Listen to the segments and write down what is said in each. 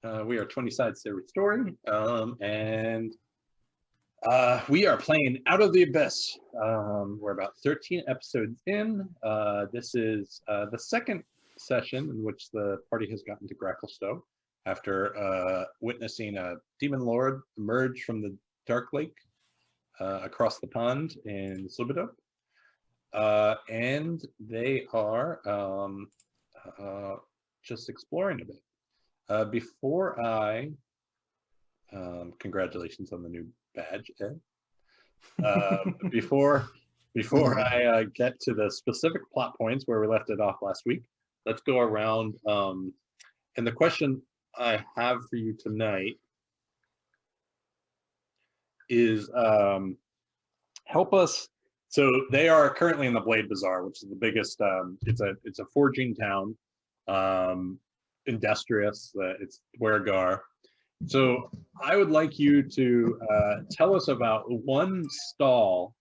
We are 20 Sides to Every Story, and we are playing Out of the Abyss. We're about 13 episodes in. This is the second session in which the party has gotten to Gracklestone after witnessing a demon lord emerge from the Dark Lake across the pond in Slibidope. And they are just exploring a bit. Before I, congratulations on the new badge, Ed. Before I get to the specific plot points where we left it off last week, let's go around. And the question I have for you tonight is help us. So they are currently in the Blade Bazaar, which is the biggest. It's a forging town. Industrious. It's Wergar. So I would like you to tell us about one stall,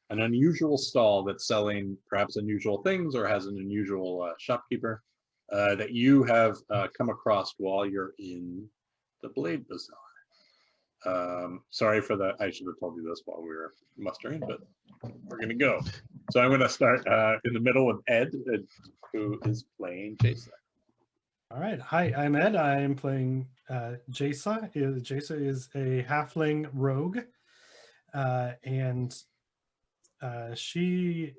an unusual stall that's selling perhaps unusual things or has an unusual shopkeeper that you have come across while you're in the Blade Bazaar. Sorry for that. I should have told you this while we were mustering, but we're going to go. So I'm going to start in the middle with Ed, who is playing Jason. All right. Hi, I'm Ed. I'm playing Jasa. Jasa is a halfling rogue, and she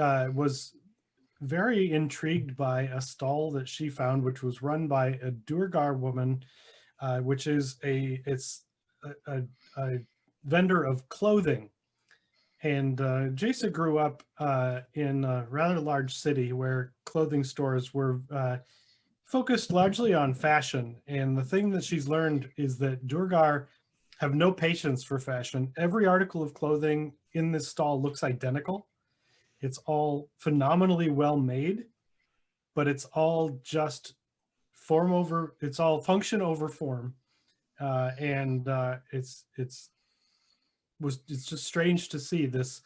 was very intrigued by a stall that she found, which was run by a Durgar woman, which is a vendor of clothing. And Jasa grew up in a rather large city where clothing stores were focused largely on fashion. And the thing that she's learned is that Durgar have no patience for fashion. Every article of clothing in this stall looks identical. It's all phenomenally well made, but it's all just it's all function over form. It's just strange to see this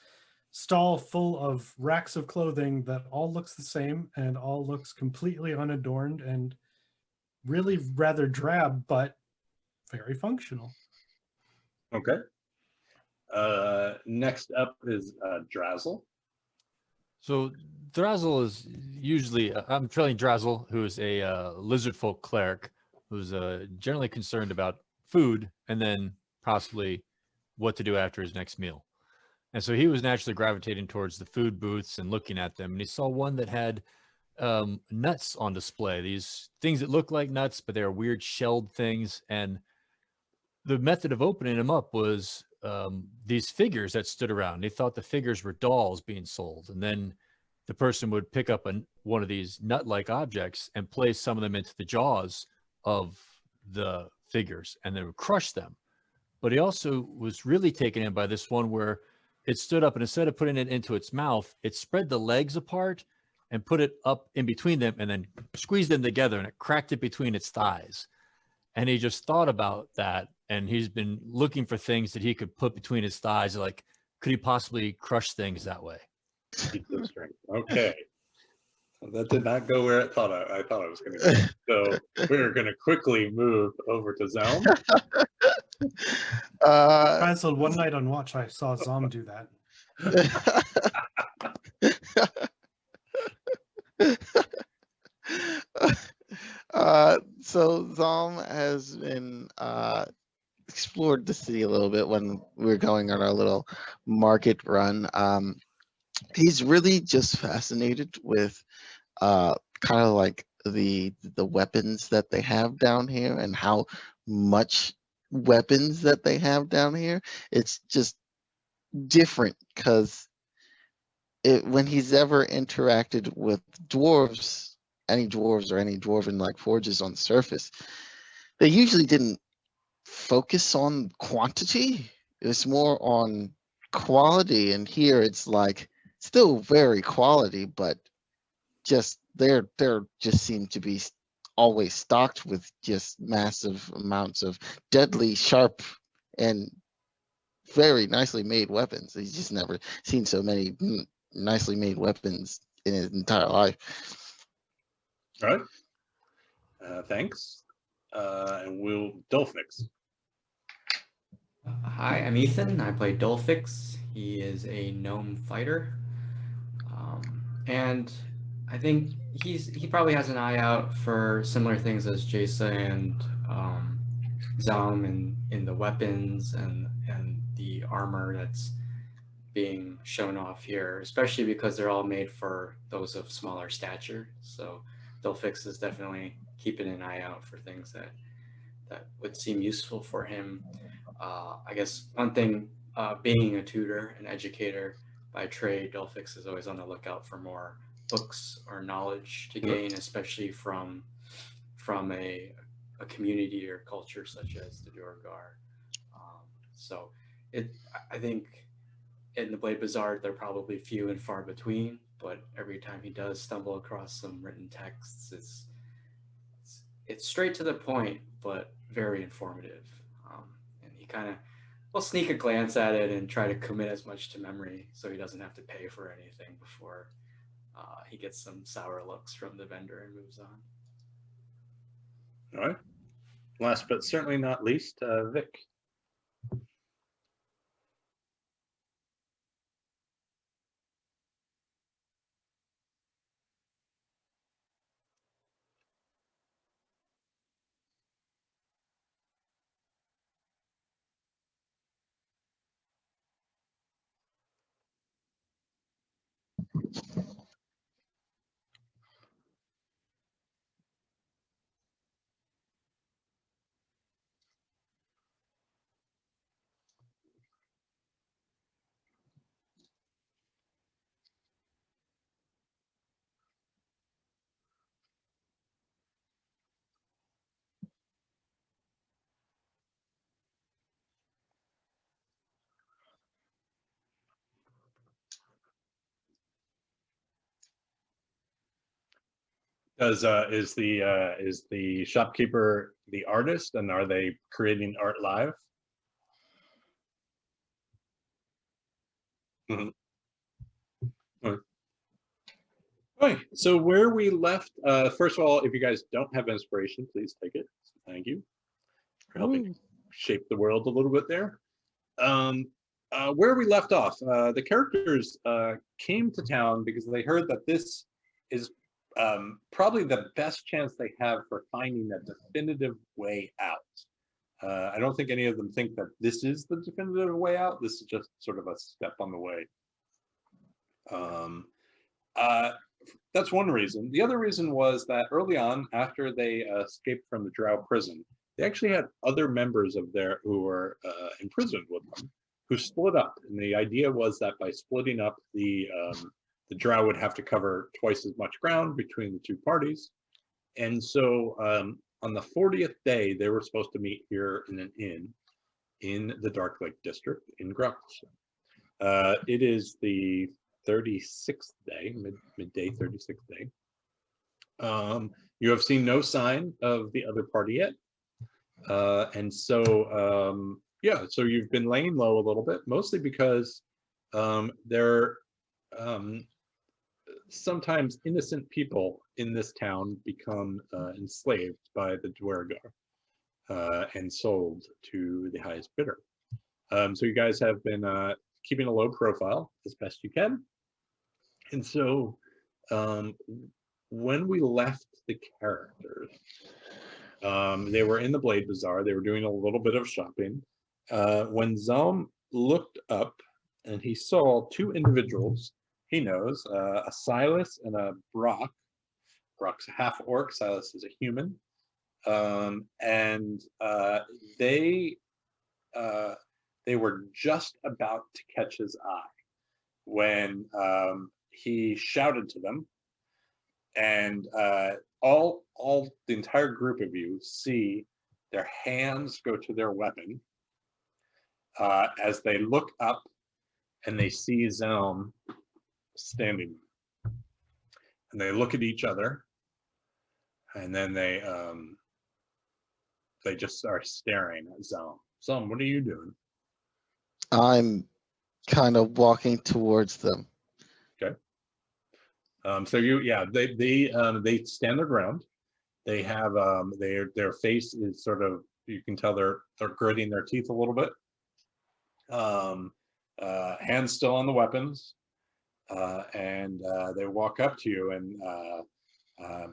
stall full of racks of clothing that all looks the same and all looks completely unadorned and really rather drab, but very functional. Okay. Next up is Drazzle. So Drazzle is usually, I'm trailing Drazzle, who is a lizard folk cleric who's generally concerned about food and then possibly what to do after his next meal. And so he was naturally gravitating towards the food booths and looking at them. And he saw one that had nuts on display, these things that look like nuts, but they're weird shelled things. And the method of opening them up was these figures that stood around. He thought the figures were dolls being sold. And then the person would pick up one of these nut-like objects and place some of them into the jaws of the figures, and they would crush them. But he also was really taken in by this one where it stood up, and instead of putting it into its mouth, it spread the legs apart and put it up in between them and then squeezed them together, and it cracked it between its thighs. And he just thought about that, and he's been looking for things that he could put between his thighs. Like, could he possibly crush things that way? Okay. Well, that did not go where I thought it was going to go. So we're going to quickly move over to Zelm. Canceled one night on watch. I saw Zom do that. So Zom has been explored the city a little bit when we were going on our little market run. He's really just fascinated with kind of like the weapons that they have down here and how much weapons that they have down here. It's just different because when he's ever interacted with dwarves, any dwarves or any dwarven like forges on the surface, they usually didn't focus on quantity. It was more on quality, and here it's like still very quality, but just they're just seem to be always stocked with just massive amounts of deadly sharp and very nicely made weapons. He's just never seen so many nicely made weapons in his entire life. All right. Thanks. And we'll Dolphix. Hi, I'm Ethan. I play Dolphix. He is a gnome fighter. And I think he probably has an eye out for similar things as Jasa and Zom in the weapons and the armor that's being shown off here, especially because they're all made for those of smaller stature. So Dolphix is definitely keeping an eye out for things that would seem useful for him. I guess one thing, being a tutor, an educator by trade, Dolphix is always on the lookout for more books or knowledge to gain, especially from a community or culture such as the Duergar. So I think in the Blade Bazaar, they're probably few and far between, but every time he does stumble across some written texts, it's straight to the point, but very informative. And he kind of will sneak a glance at it and try to commit as much to memory so he doesn't have to pay for anything before he gets some sour looks from the vendor and moves on. All right. Last but certainly not least, Vic. Is the shopkeeper the artist, and are they creating art live? Mhm. All right. So where we left, first of all, if you guys don't have inspiration, please take it. Thank you for helping shape the world a little bit there. Where we left off, the characters came to town because they heard that this is probably the best chance they have for finding a definitive way out. I don't think any of them think that this is the definitive way out. This is just sort of a step on the way. That's one reason. The other reason was that early on, after they escaped from the Drow prison, they actually had other members of their who were imprisoned with them, who split up. And the idea was that by splitting up, the Drow would have to cover twice as much ground between the two parties. And so on the 40th day, they were supposed to meet here in an inn in the Dark Lake District in Growlstone. It is the 36th day, midday 36th day. You have seen no sign of the other party yet. And so, yeah, so you've been laying low a little bit, mostly because there sometimes innocent people in this town become enslaved by the Duergar and sold to the highest bidder. So you guys have been keeping a low profile as best you can. And so when we left the characters, they were in the Blade Bazaar. They were doing a little bit of shopping. When Zom looked up and he saw two individuals he knows, a Silas and a Brock. Brock's a half orc, Silas is a human. And they were just about to catch his eye when he shouted to them, and all the entire group of you see their hands go to their weapon as they look up and they see Zelm standing, and they look at each other, and then they just start staring at Zelm. Zelm, what are you doing? I'm kind of walking towards them. Okay. So they stand their ground, They have their face is sort of, you can tell they're gritting their teeth a little bit. Hands still on the weapons, and they walk up to you, and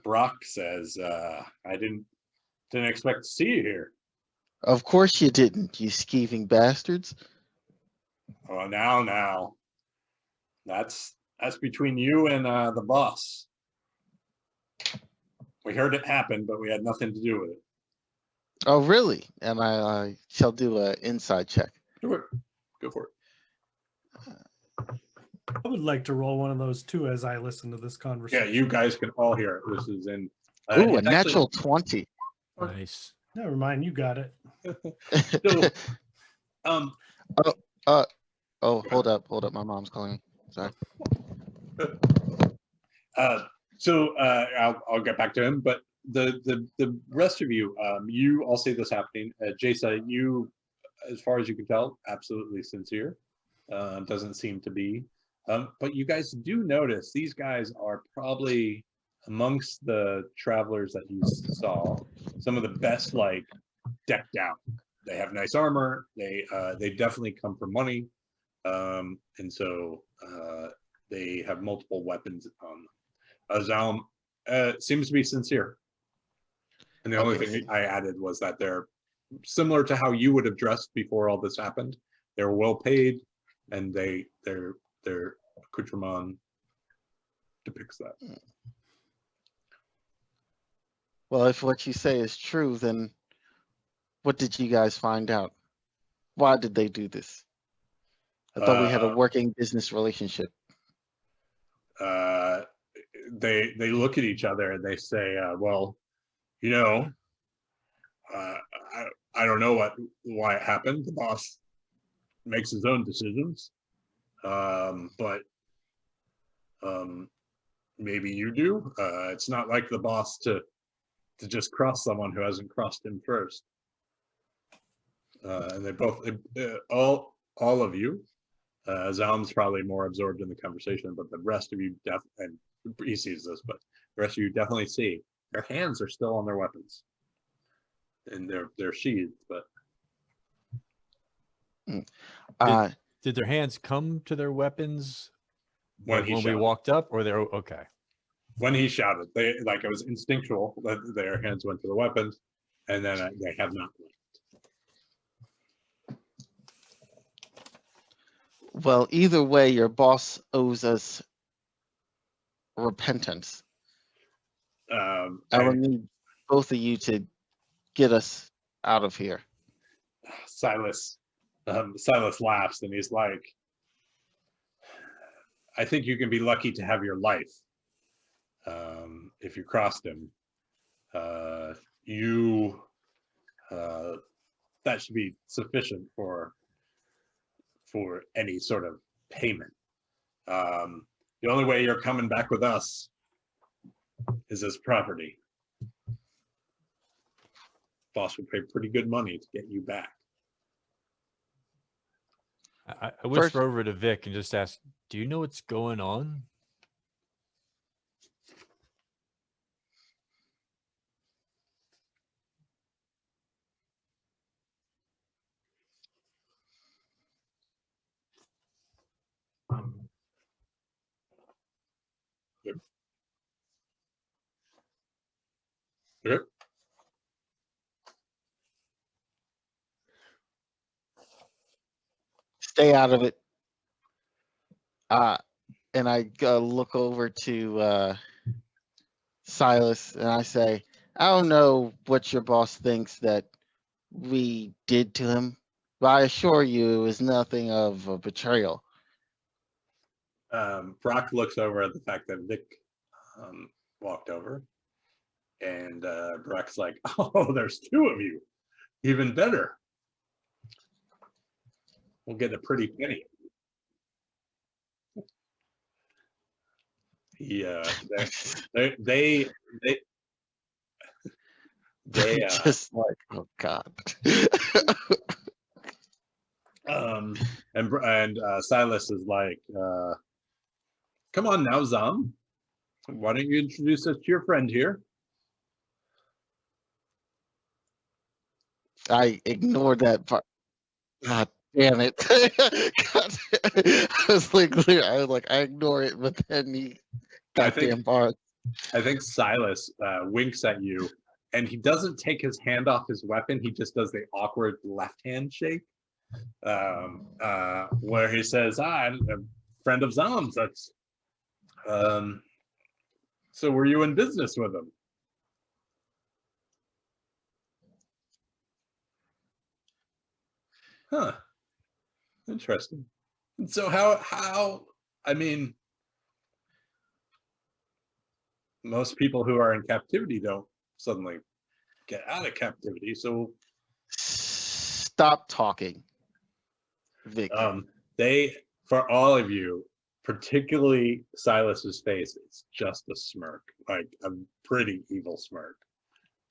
Brock says, "I didn't expect to see you here." Of course you didn't, you skeeving bastards. Well, now, that's between you and the boss. We heard it happen, but we had nothing to do with it. Oh, really? And I shall do an inside check. Do it. Go for it. I would like to roll one of those too as I listen to this Yeah, conversation. you guys can all hear it. This is in. Ooh, a it's actually- natural 20. Nice. Never mind, you got it. So, um, Oh, hold up. My mom's calling me. Sorry. I'll get back to him, but the rest of you, you all see this happening. Jason, you, as far as you can tell, absolutely sincere. Doesn't seem to be. But you guys do notice these guys are probably amongst the travelers that you saw, some of the best, like, decked out. They have nice armor. They definitely come for money, and so they have multiple weapons on them. Zalm seems to be sincere, and the only Okay. thing I added was that they're similar to how you would have dressed before all this happened. They're well paid, and their accoutrement depicts that. Well, if what you say is true, then what did you guys find out? Why did they do this? I thought we had a working business relationship. They look at each other and they say, well, you know, I don't know why it happened. The boss makes his own decisions, but maybe you do. It's not like the boss to just cross someone who hasn't crossed him first. And they both, all of you, Zalm's probably more absorbed in the conversation, but the rest of you and he sees this, but the rest of you definitely see their hands are still on their weapons, and they're sheathed. But Did their hands come to their weapons when when we walked up, or they're okay? When he shouted, they, like, it was instinctual that their hands went to the weapons, and then they have not left. Well, either way, your boss owes us repentance. I will need both of you to get us out of here. Silas laughs, and he's like, I think you can be lucky to have your life. If you crossed him, that should be sufficient for any sort of payment. The only way you're coming back with us is as property. Boss will pay pretty good money to get you back. I whisper over to Vic and just ask, do you know what's going on? Okay. Stay out of it. And I look over to Silas and I say, I don't know what your boss thinks that we did to him, but I assure you it was nothing of a betrayal. Brock looks over at the fact that Vic walked over, and Brock's like, oh, there's two of you. Even better. We'll get a pretty penny. Yeah, they just like, oh God. And Silas is like, come on now, Zam. Why don't you introduce us to your friend here? I ignored that part. God damn it. God, I was like, I ignore it, but then he I think goddamn bar. I think Silas winks at you, and he doesn't take his hand off his weapon. He just does the awkward left hand shake, where he says, I'm a friend of Zom's. That's so were you in business with him? Huh. Interesting. And so how I mean, most people who are in captivity don't suddenly get out of captivity. So Stop talking, Vic. they, for all of you, particularly Silas's face, it's just a smirk, like a pretty evil smirk,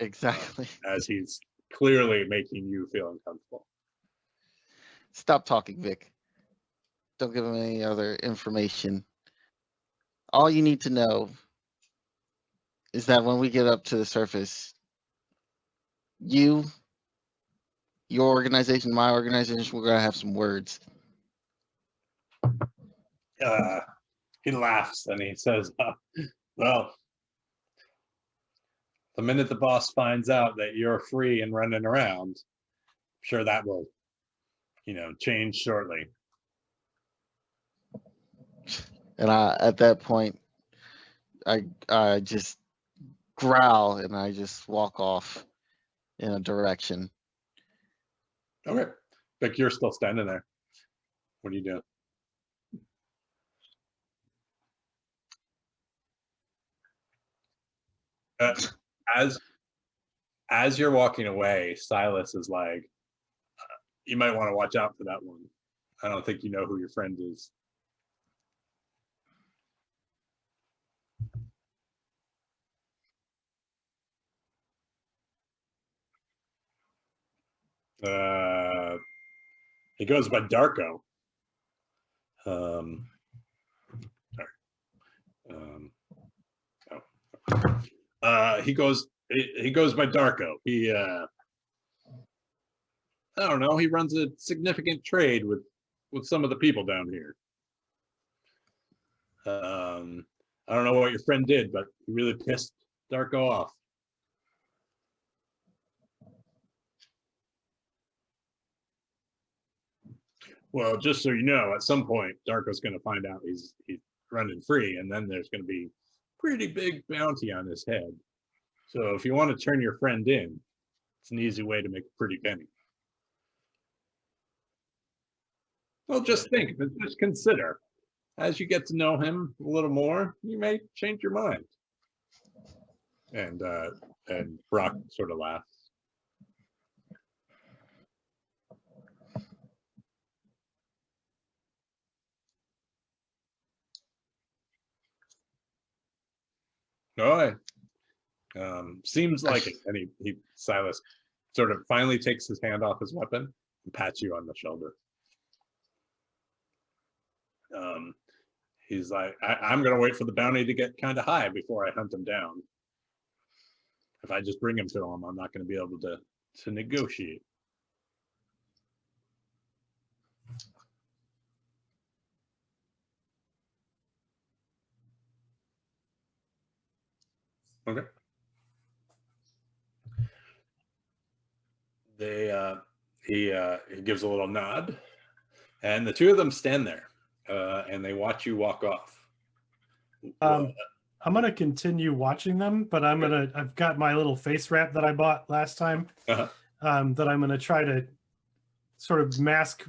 Exactly. as he's clearly making you feel uncomfortable. Stop talking, Vic. Don't give him any other information. All you need to know is that when we get up to the surface, you, your organization, my organization, we're gonna have some words. He laughs and he says, well, the minute the boss finds out that you're free and running around, I'm sure that will, change shortly. And at that point, I just growl and I just walk off in a direction. Okay. Vic, you're still standing there. What are you doing? As you're walking away, Silas is like, you might want to watch out for that one. I don't think you know who your friend is. He goes by Darko. Sorry. He goes by Darko. He I don't know, he runs a significant trade with some of the people down here. I don't know what your friend did, but he really pissed Darko off. Well, just so you know, at some point, Darko's going to find out he's running free, and then there's going to be pretty big bounty on his head. So if you want to turn your friend in, it's an easy way to make a pretty penny. Well, just think, just consider. As you get to know him a little more, you may change your mind. And Brock sort of laughs. All right. Seems like it. And Silas sort of finally takes his hand off his weapon and pats you on the shoulder. He's like, I'm going to wait for the bounty to get kind of high before I hunt him down. If I just bring him to him, I'm not going to be able to negotiate. Okay. He gives a little nod, and the two of them stand there, and they watch you walk off. I'm gonna continue watching them, but I've got my little face wrap that I bought last time. Uh-huh. That I'm gonna try to sort of mask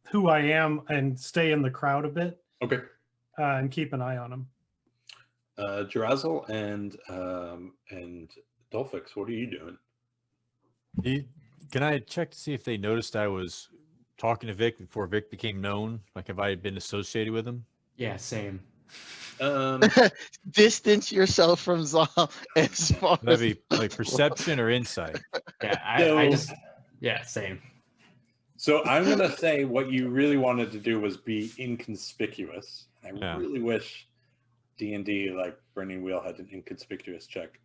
who I am and stay in the crowd a bit. Okay. And keep an eye on them. Jirazzle and Dolphix, what are you doing? Can I check to see if they noticed I was talking to Vic before Vic became known? Like, if I had been associated with him? Yeah, same. Distance yourself from Zom as far That'd be like perception or insight. Yeah, I just, same. So I'm going to say what you really wanted to do was be inconspicuous. I really wish D&D, like Burning Wheel, had an inconspicuous check.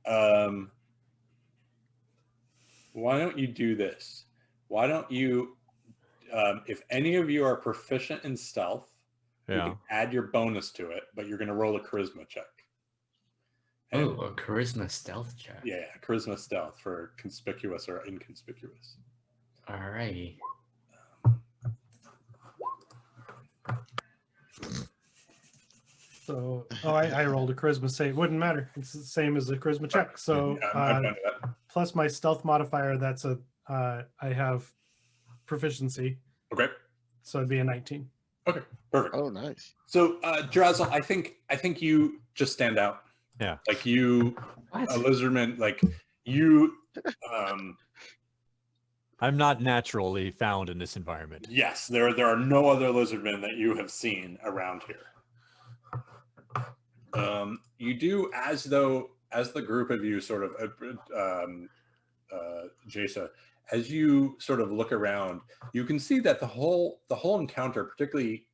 Why don't you do this? why don't you, if any of you are proficient in stealth, you Yeah. can add your bonus to it, but you're going to roll a charisma check. And Oh, a charisma stealth check. yeah, charisma stealth for conspicuous or inconspicuous. Alrighty. So, I rolled a charisma save. Wouldn't matter. It's the same as the charisma check. So, Yeah, I'm fine with that. plus my stealth modifier, that's I have proficiency. Okay, So it'd be a 19. perfect. Oh, nice. So, Drazel, I think you just stand out. Yeah. Like you, What? a lizardman, like you. I'm not naturally found in this environment. Yes, there are no other lizardmen that you have seen around here. You do as the group of you sort of, Jasa, as you sort of look around, you can see that the whole encounter, particularly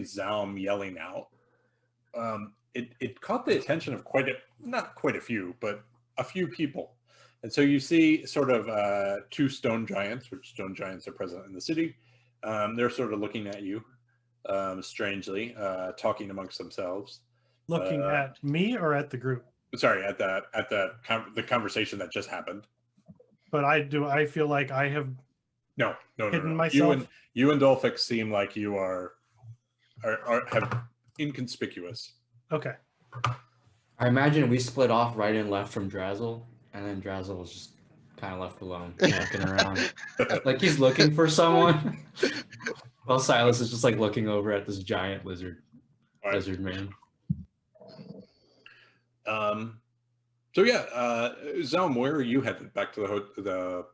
Zaum yelling out, it caught the attention of not quite a few, but a few people. And so you see sort of two stone giants, which stone giants are present in the city. They're sort of looking at you strangely, talking amongst themselves. Looking at me or at the group? Sorry, at the conversation that just happened. But I feel like I have No. hidden myself. You and Dolphix seem like you are have inconspicuous. Okay. I imagine we split off right and left from Drazel, and then Drazel was just kind of left alone, looking around. Like he's looking for someone. While Silas is just like looking over at this giant lizard man. So yeah, Zaum, where are you headed? Back to the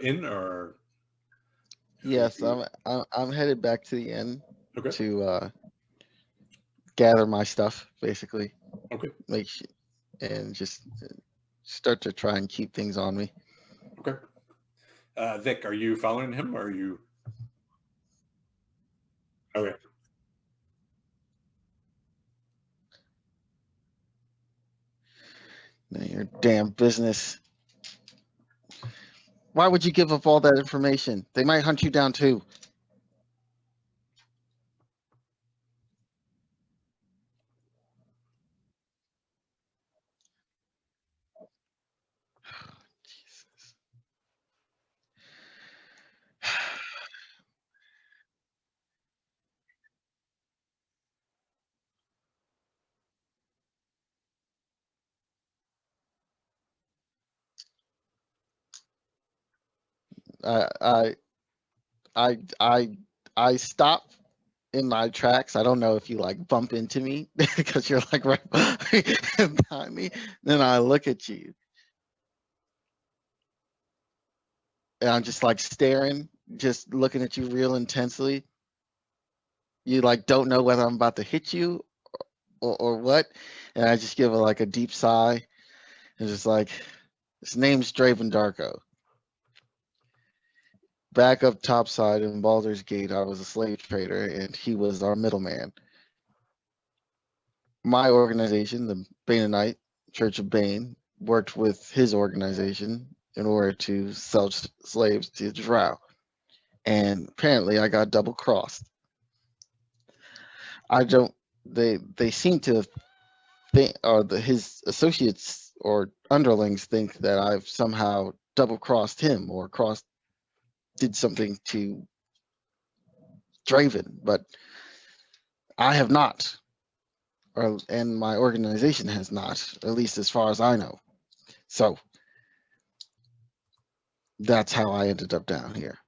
inn, or? Yes, I'm headed back to the inn Okay. to gather my stuff, basically. Okay. And just start to try and keep things on me. Okay. Vic, are you following him, or are you? Okay. None of your damn business. Why would you give up all that information? They might hunt you down too. Jesus. I stop in my tracks. I don't know if you like bump into me because you're like right behind me. Then I look at you. And I'm just like staring, just looking at you real intensely. You like don't know whether I'm about to hit you or what. And I just give like a deep sigh and just like, his name's Draven Darko. Back up topside in Baldur's Gate, I was a slave trader and he was our middleman. My organization, the Baneanite Church of Bane, worked with his organization in order to sell slaves to Drow. And apparently I got double crossed. They seem to think, or his associates or underlings think that I've somehow double crossed him or did something to Draven, but I have not, and my organization has not, at least as far as I know. So that's how I ended up down here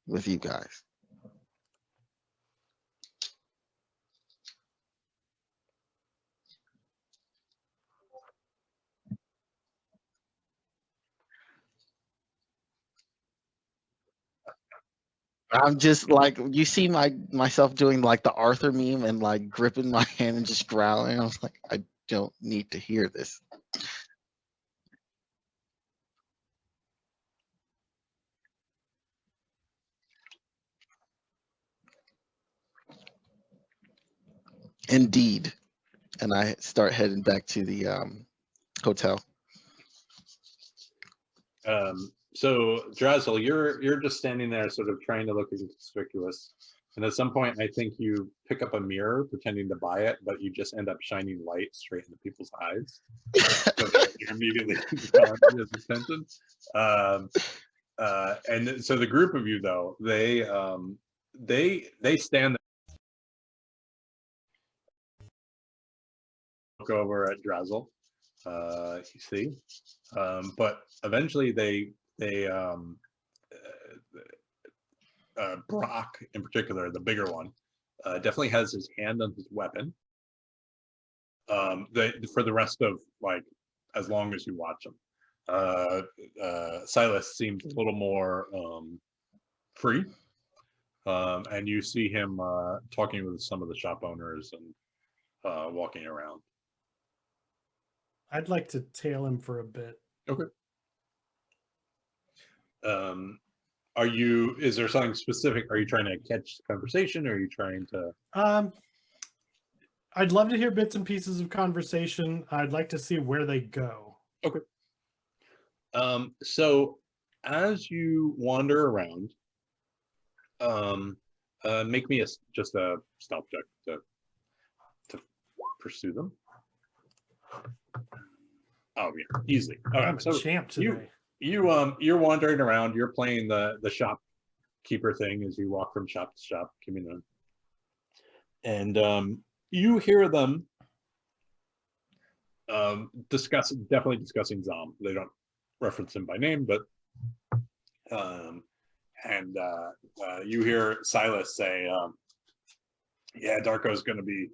with you guys. I'm just like, you see myself doing like the Arthur meme and like gripping my hand and just growling. I was like, I don't need to hear this. Indeed. And I start heading back to the hotel. So Drazel, you're just standing there, sort of trying to look inconspicuous, and at some point, I think you pick up a mirror, pretending to buy it, but you just end up shining light straight into people's eyes, so that you're immediately drawing his attention. And so the group of you, though, they stand there, look over at Drazel, you see, but eventually Brock in particular, the bigger one, definitely has his hand on his weapon. For the rest of like as long as you watch him, Silas seems a little more free, and you see him talking with some of the shop owners and walking around. I'd like to tail him for a bit. Okay. Is there something specific? Are you trying to catch the conversation, or are you trying to? I'd love to hear bits and pieces of conversation. I'd like to see where they go. Okay. So as you wander around, make me just a stealth check to pursue them. Oh yeah, easily. All I'm right, a so champ today. you're wandering around. You're playing the shopkeeper thing as you walk from shop to shop, and you hear them definitely discussing Zom. They don't reference him by name, but you hear Silas say, "Yeah, Darko's going to be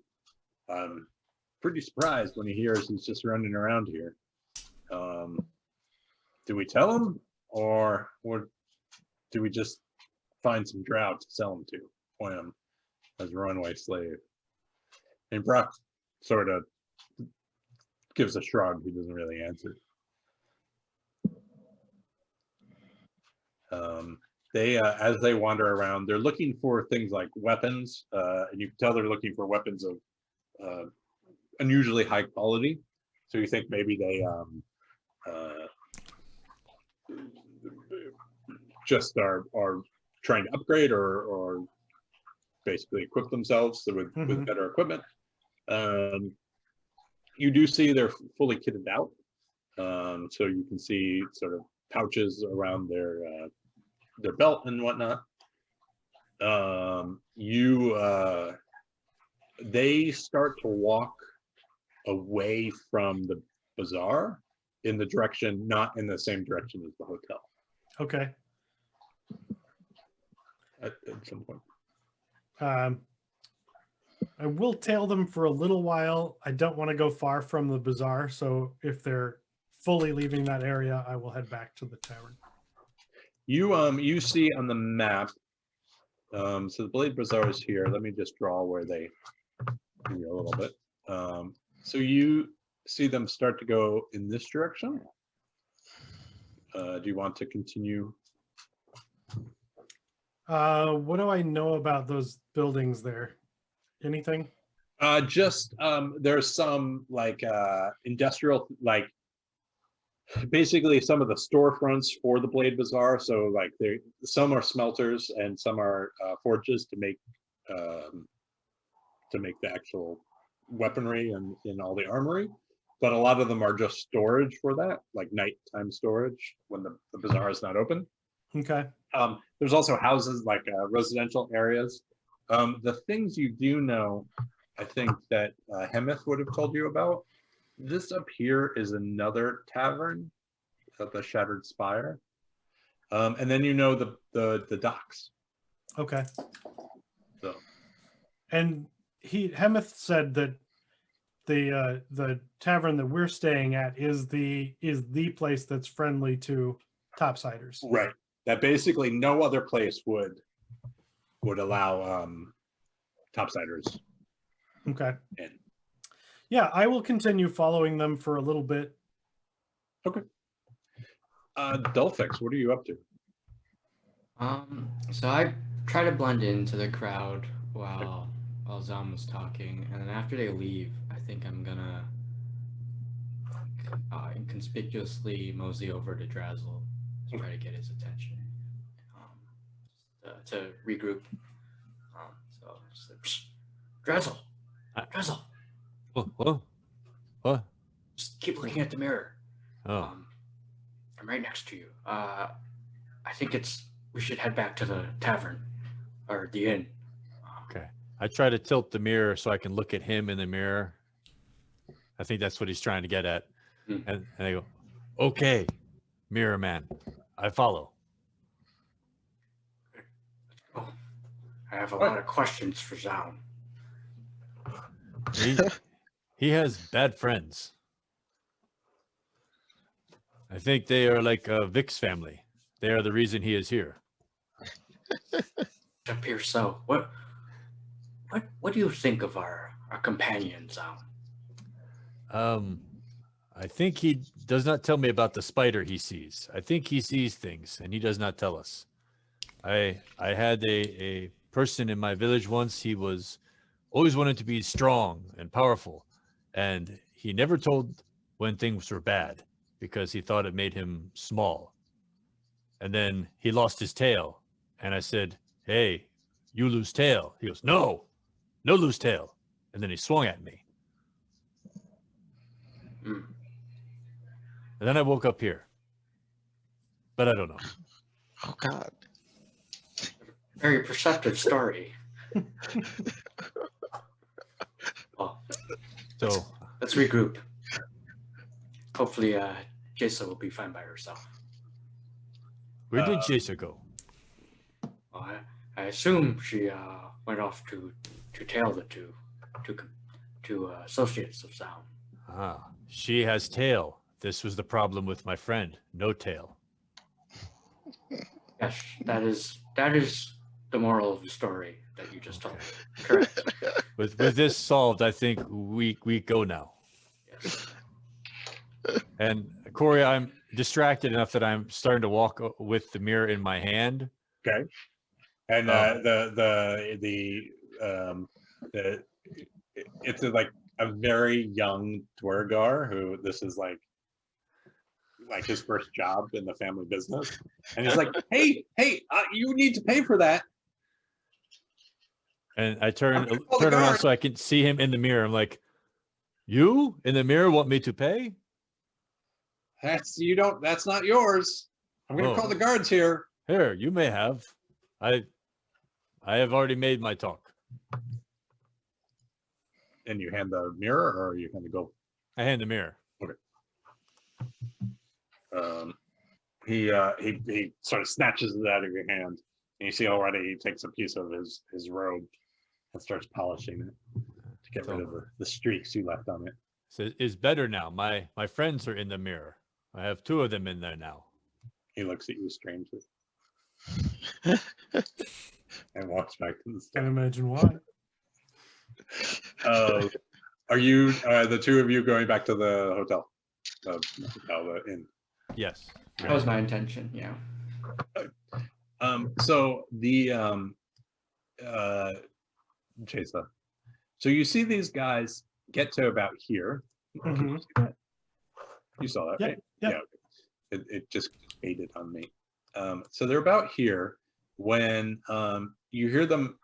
pretty surprised when he hears he's just running around here. Do we tell him, or do we just find some drought to sell him to, point him as a runaway slave?" And Brock sort of gives a shrug. He doesn't really answer. As they wander around, they're looking for things like weapons, and you can tell they're looking for weapons of unusually high quality. So you think maybe they just are trying to upgrade or basically equip themselves with better equipment. You do see they're fully kitted out, so you can see sort of pouches around their belt and whatnot. They start to walk away from the bazaar in the direction, not in the same direction as the hotel. Okay. At some point. I will tail them for a little while. I don't want to go far from the bazaar, so if they're fully leaving that area, I will head back to the tavern. You see on the map, so the Blade Bazaar is here. Let me just draw where they give you a little bit. So you see them start to go in this direction. Do you want to continue? What do I know about those buildings there? Anything? There's some like industrial, like basically some of the storefronts for the Blade Bazaar. So like some are smelters and some are forges to make the actual weaponry and in all the armory. But a lot of them are just storage for that, like nighttime storage when the bazaar is not open. Okay. There's also houses, like residential areas. The things you do know, I think that Hemeth would have told you about. This up here is another tavern at the Shattered Spire, and then you know the docks. Okay. So. And Hemeth said that the tavern that we're staying at is the place that's friendly to topsiders. Right. That basically no other place would allow topsiders. Okay. In. Yeah, I will continue following them for a little bit. Okay. Dulfix, what are you up to? So I try to blend into the crowd while Zom was talking, and then after they leave, I think I'm gonna inconspicuously mosey over to Drazel, to try to get his attention, to regroup. So just like, "Psst, Dressel, Dressel, What? just keep looking at the mirror. Oh, I'm right next to you. I think we should head back to the tavern or the inn. okay. I try to tilt the mirror so I can look at him in the mirror. I think that's what he's trying to get at. Hmm. And I go, okay, mirror man, I follow. Oh, I have a lot of questions for Zaun. He has bad friends. I think they are like Vic's family. They are the reason he is here. It appears so. What do you think of our companion, Zaun? I think he does not tell me about the spider he sees. I think he sees things and he does not tell us. I had a person in my village once. He was always wanted to be strong and powerful, and he never told when things were bad because he thought it made him small. And then he lost his tail, and I said, "Hey, you lose tail." He goes, "No, no lose tail." And then he swung at me. Hmm. And then I woke up here. But I don't know. Oh God. Very perceptive story. Well, So let's regroup. Hopefully, Jesa will be fine by herself. where did Jason go? Well, I assume she went off to tail the two associates of Zaun. Ah, she has tail. This was the problem with my friend. No tail. Yes, that is the moral of the story that you just told. Correct. With this solved, I think we go now. Yes. And Corey, I'm distracted enough that I'm starting to walk with the mirror in my hand. Okay. And it's like a very young Dwergar who this is like his first job in the family business, and he's like, "Hey, you need to pay for that." And I turn I'm gonna call the around guard. so I can see him in the mirror. I'm like, you in the mirror want me to pay? That's not yours. I'm gonna Oh. call the guards here. Here, you may have. I have already made my talk. And you hand the mirror, or you hand the gold. I hand the mirror. He sort of snatches it out of your hand, and you see already he takes a piece of his robe and starts polishing it to get rid of the streaks you left on it. So it's better now. My friends are in the mirror. I have two of them in there now. He looks at you strangely and walks back to the Can't stuff. imagine why. Are you the two of you going back to the hotel? The inn. Yes. That was my intention. Yeah. So the Chesa. So you see these guys get to about here. Can you Mhm. see that? You saw that, Yep, right? yep. Yeah. Okay. It just faded on me. So they're about here when you hear them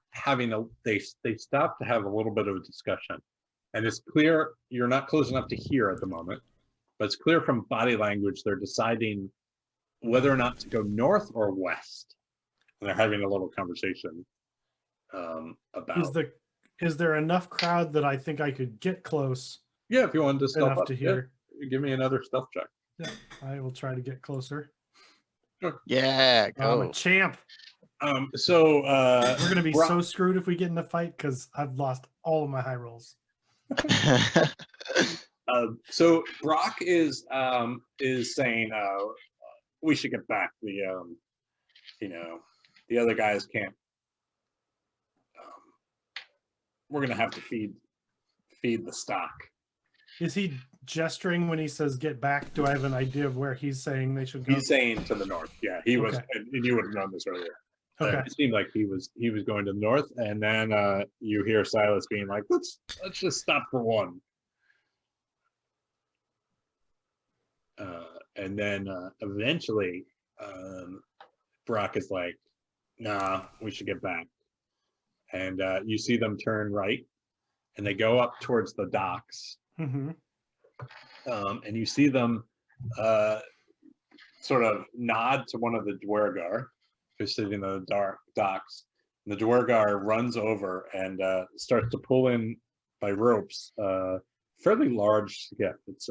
they stop to have a little bit of a discussion, and it's clear you're not close enough to hear at the moment, but it's clear from body language they're deciding whether or not to go north or west, and they're having a little conversation about. Is there enough crowd that I think I could get close Yeah, if you wanted to stealth enough up, to yeah, hear? give me another stealth check. Yeah, I will try to get closer. Yeah, I'm a go. champ. So We're gonna be Brock- so screwed if we get in the fight because I've lost all of my high rolls. So Brock is saying we should get back. The other guys can't. We're gonna have to feed the stock. Is he gesturing when he says "get back"? Do I have an idea of where he's saying they should go? He's saying to the north. Yeah, he was, Okay. and you would have known this earlier. Okay. It seemed like he was going to the north, and then you hear Silas being like, "Let's just stop for one." And then eventually Brock is like, nah, we should get back. And you see them turn right and they go up towards the docks. Mm-hmm. And you see them sort of nod to one of the Dwergar who's sitting in the docks. And the Dwergar runs over and starts to pull in by ropes fairly large skiff. It's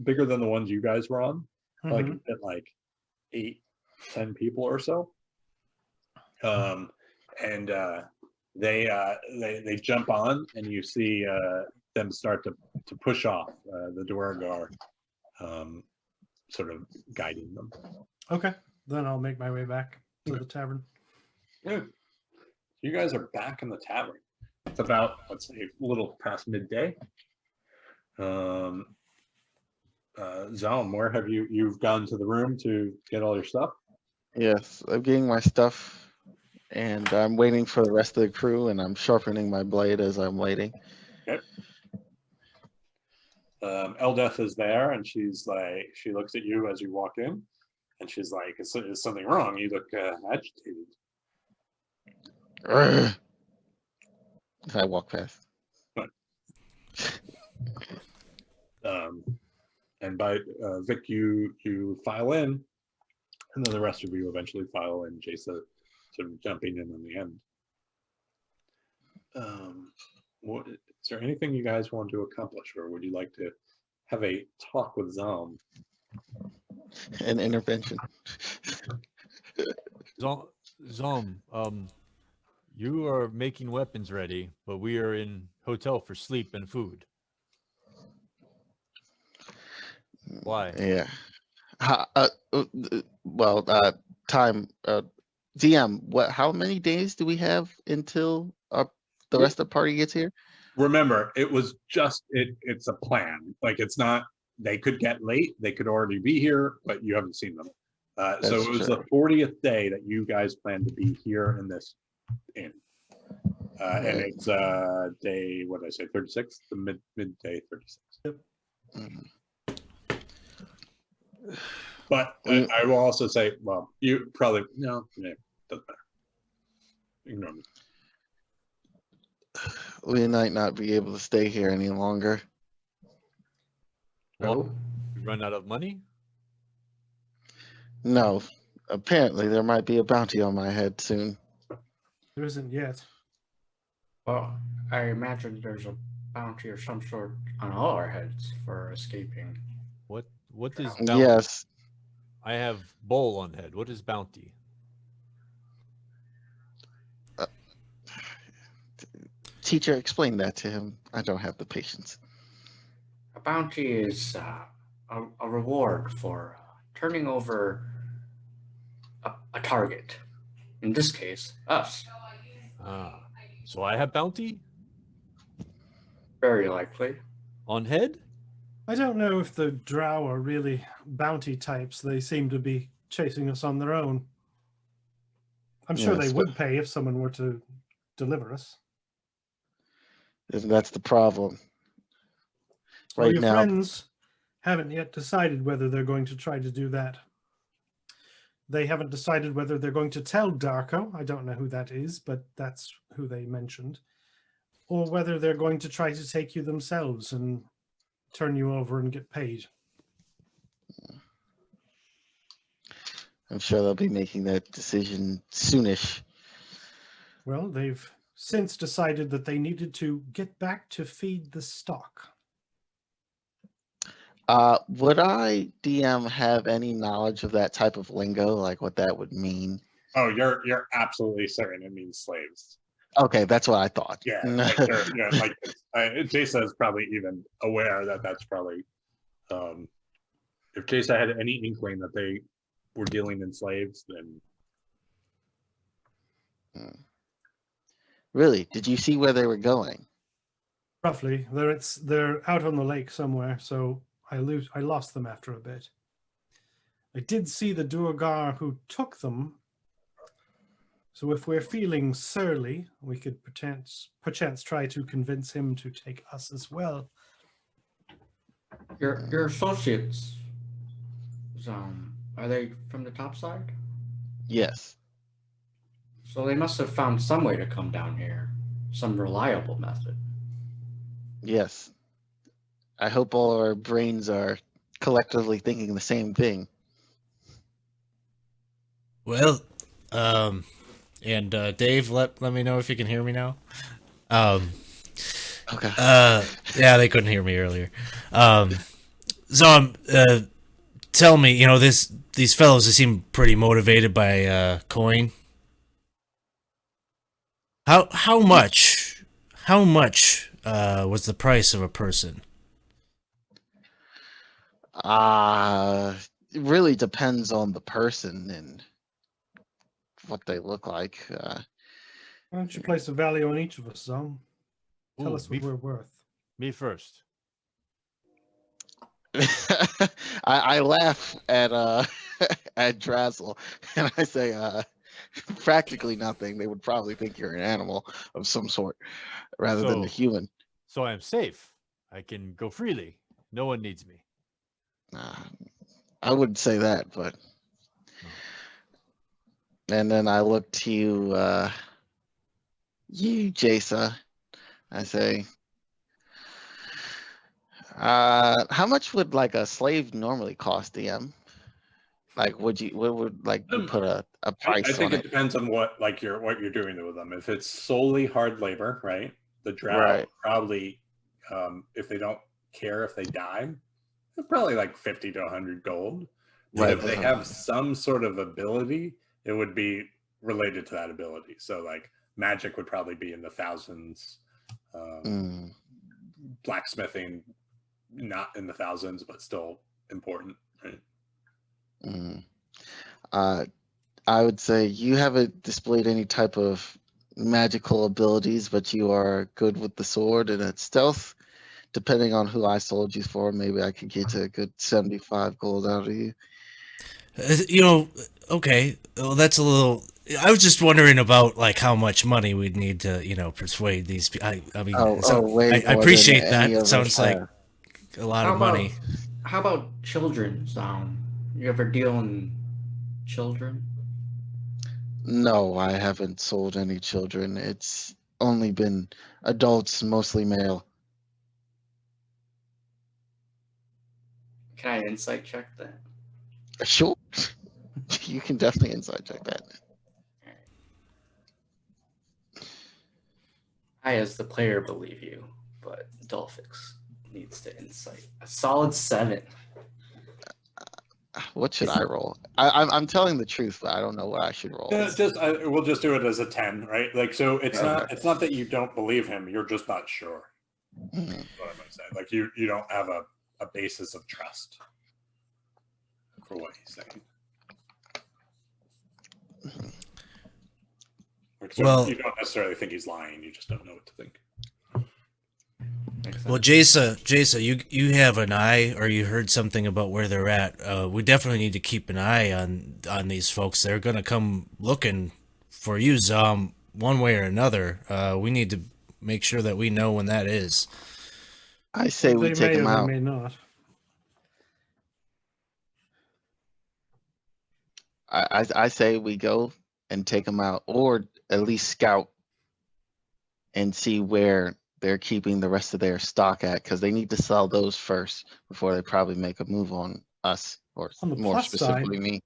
bigger than the ones you guys were on. Like Mhm. at like 8-10 people or so. And they jump on, and you see them start to push off the Dwergar, sort of guiding them. Okay, then I'll make my way back to the tavern. Good. You guys are back in the tavern. It's about, let's say, a little past midday. Zalm, where have you've gone to the room to get all your stuff? Yes, I'm getting my stuff, and I'm waiting for the rest of the crew, and I'm sharpening my blade as I'm waiting. Eldeth is there, and she's like, she looks at you as you walk in, and she's like, "Is something wrong? You look agitated." Urgh. As I walk past. And by Vic, you file in, and then the rest of you eventually file in. Jason sort of jumping in on the end. What is there anything you guys want to accomplish, or would you like to have a talk with Zalm? An intervention. Zom, you are making weapons ready, but we are in hotel for sleep and food. Why? Yeah. Well, time. DM. What? How many days do we have until the rest of the party gets here? Remember, it was just it's a plan. Like, it's not, they could get late, they could already be here, but you haven't seen them. So That's it was true. the 40th day that you guys plan to be here in this inn. And Right. it's day, what did I say, 36? The midday 36. Mhm. But I will also say, well, you probably, no, yeah, doesn't matter. Ignore me. We might not be able to stay here any longer. Well, we run out of money? No. Apparently, there might be a bounty on my head soon. There isn't yet. Well, I imagine there's a bounty of some sort on all our heads for escaping. What is bounty? Yes. I have bowl on head. What is bounty? Teacher, explain that to him. I don't have the patience. A bounty is a reward for turning over a target. In this case, us. Ah, so I have bounty Very likely. on head? I don't know if the drow are really bounty types. They seem to be chasing us on their own. I'm sure Yes, they would pay if someone were to deliver us. That's the problem. Well, Right your now, friends haven't yet decided whether they're going to try to do that. They haven't decided whether they're going to tell Darko. I don't know who that is, but that's who they mentioned. Or whether they're going to try to take you themselves and turn you over and get paid. I'm sure they'll be making that decision soonish. Well, they've since decided that they needed to get back to feed the stock. Would I, DM, have any knowledge of that type of lingo, like what that would mean? Oh, you're absolutely certain it means slaves. Okay, that's what I thought. Yeah, like, yeah, like Jason is probably even aware that that's probably, if Jason had any inkling that they were dealing in slaves, then Really? Did you see where they were going? Roughly, they're out on the lake somewhere, so I lost them after a bit. I did see the Duergar who took them, so if we're feeling surly, we could perchance try to convince him to take us as well. Your associates, Are they from the top side? Yes. So they must have found some way to come down here, some reliable method. Yes. I hope all our brains are collectively thinking the same thing. Well, and Dave, let me know if you can hear me now. Um, Okay. yeah, they couldn't hear me earlier. So tell me, these fellows, they seem pretty motivated by coin. How much was the price of a person? It really depends on the person and what they look like. Why don't you place a value on each of us, Zom? Tell Ooh, us what we're worth. me first. I laugh at at Drazzle and I say practically nothing. They would probably think you're an animal of some sort rather than a So- human. So I am safe. I can go freely. No one needs me. I wouldn't say that, but and then I look to you, Jasa. I say, how much would like a slave normally cost, DM? Like, what would like you put a price I think on it it? depends on what you're doing with them. If it's solely hard labor, right? The drow Right. probably, if they don't care if they die, they're probably like 50 to 100 gold. But Right, if they have some sort of ability, it would be related to that ability. So like magic would probably be in the thousands. Mm, Blacksmithing, not in the thousands, but still important. Right? mm. I would say you haven't displayed any type of magical abilities, but you are good with the sword and its stealth. Depending on who I sold you for, maybe I could get a good 75 gold out of you. Okay. Well, that's a little. I was just wondering about like how much money we'd need to, persuade these. I mean, Way I more appreciate than that. any It of sounds us like have. a lot How of about money. how about children, Zom? You ever deal in children? No, I haven't sold any children. It's only been adults, mostly male. Can I insight check that? Sure. You can definitely inside check that. I, as the player, believe you, but Dolphix needs to insight. A solid 7. What should I roll? I'm telling the truth, but I don't know what I should roll. We'll just do it as a 10, right? Like, so it's Okay. it's not that you don't believe him, you're just not sure. Mhm. That's what I'm gonna say. Like you don't have a basis of trust for what he's saying. So Well- you don't necessarily think he's lying, you just don't know what to think. Makes Well, sense. Jasa, you have an eye, or you heard something about where they're at. We definitely need to keep an eye on these folks. They're gonna come looking for you, Zom, one way or another. We need to make sure that we know when that is. I say we They take may him or out. they may not. I say we go and take them out, or at least scout and see where they're keeping the rest of their stock at, because they need to sell those first before they probably make a move on us, or On the more plus specifically side- me.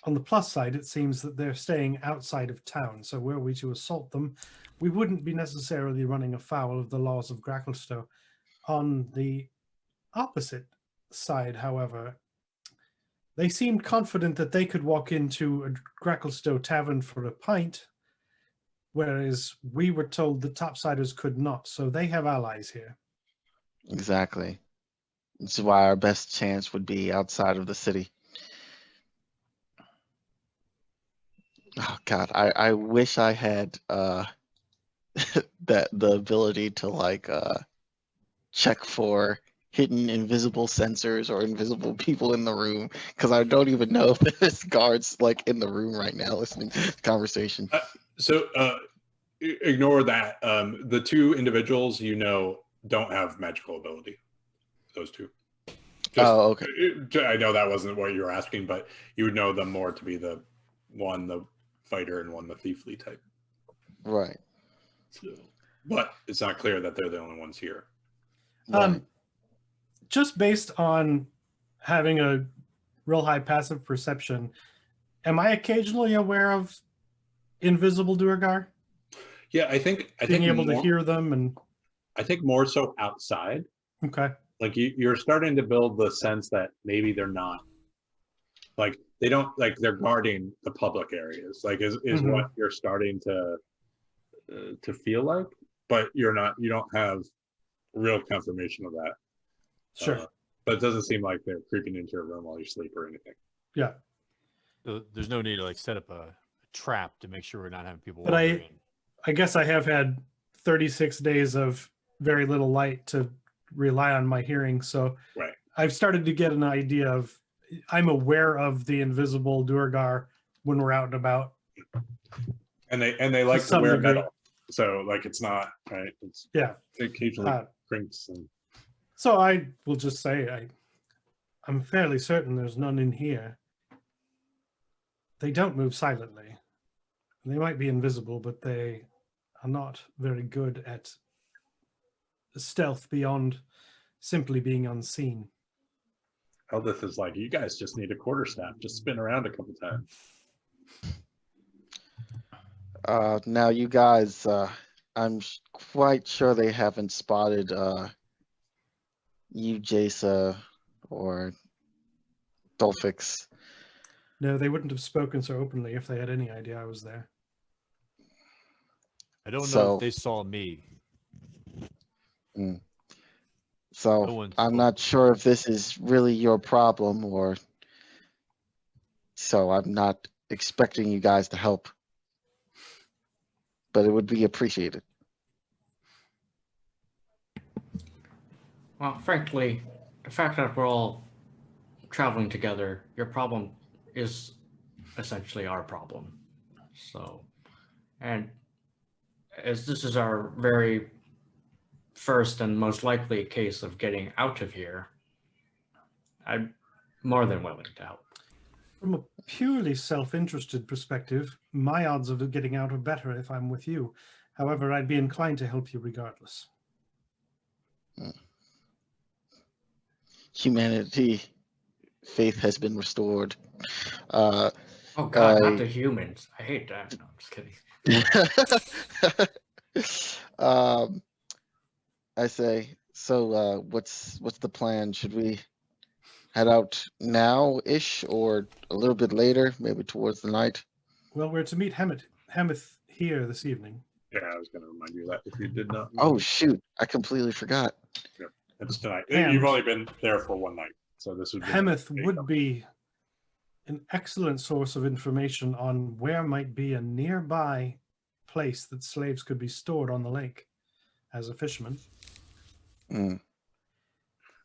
On the plus side, it seems that they're staying outside of town. So were we to assault them, we wouldn't be necessarily running afoul of the laws of Gracklstow. On the opposite side, however, they seemed confident that they could walk into a Gracklstow tavern for a pint, whereas we were told the topsiders could not. So they have allies here. Exactly. This is why our best chance would be outside of the city. Oh God, I wish I had that the ability to like check for hidden invisible sensors or invisible people in the room, because I don't even know if there's guards like in the room right now listening to this conversation. So ignore that. The two individuals don't have magical ability. Those two. Oh, okay. I know that wasn't what you were asking, but you would know them more to be the fighter, and one the thiefly type. Right. So, but it's not clear that they're the only ones here. Right. Just based on having a real high passive perception, am I occasionally aware of invisible Duergar? Yeah, I think Being able to more, hear them and I think more so outside. okay. Like you're starting to build the sense that maybe they're not, like they don't, like they're guarding the public areas. Like is Mhm. what you're starting to feel like, but you don't have real confirmation of that. Sure. But it doesn't seem like they're creeping into your room while you sleep or anything. Yeah. So there's no need to like set up a trap to make sure we're not having people But wandering in. I guess I have had 36 days of very little light to rely on my hearing. So Right. I've started to get an idea of, I'm aware of the invisible Duergar when we're out and about. And they like to some wear degree. metal. So like it's not right. It's Yeah. occasionally Uh, crinks and So I will just say I'm fairly certain there's none in here. They don't move silently. They might be invisible, but they are not very good at stealth beyond simply being unseen. Eldith is like, you guys just need a quarterstaff. Just spin around a couple times. Now you guys, quite sure they haven't spotted you, Jasa, or Dolphix. No, they wouldn't have spoken so openly if they had any idea I was there. I don't know So- if they saw me. So No one I'm spoke. not sure if this is really your problem, or so I'm not expecting you guys to help, but it would be appreciated. Well, frankly, the fact that we're all traveling together, your problem is essentially our problem. So, and as this is our very first and most likely case of getting out of here, I'm more than willing to help. From a purely self-interested perspective, my odds of getting out are better if I'm with you. However, I'd be inclined to help you regardless. Humanity, faith has been restored. Oh God, not I- the humans. I hate that. No, I'm just kidding. I say, so what's the plan? Should we head out now-ish or a little bit later, maybe towards the night? Well, we're to meet Hemeth here this evening. Yeah, I was going to remind you of that if you did not. Oh shoot, I completely forgot. It's tonight. And- You've only been there for one night, so this would be Hemeth would be an excellent source of information on where might be a nearby place that slaves could be stored on the lake as a fisherman. Mm.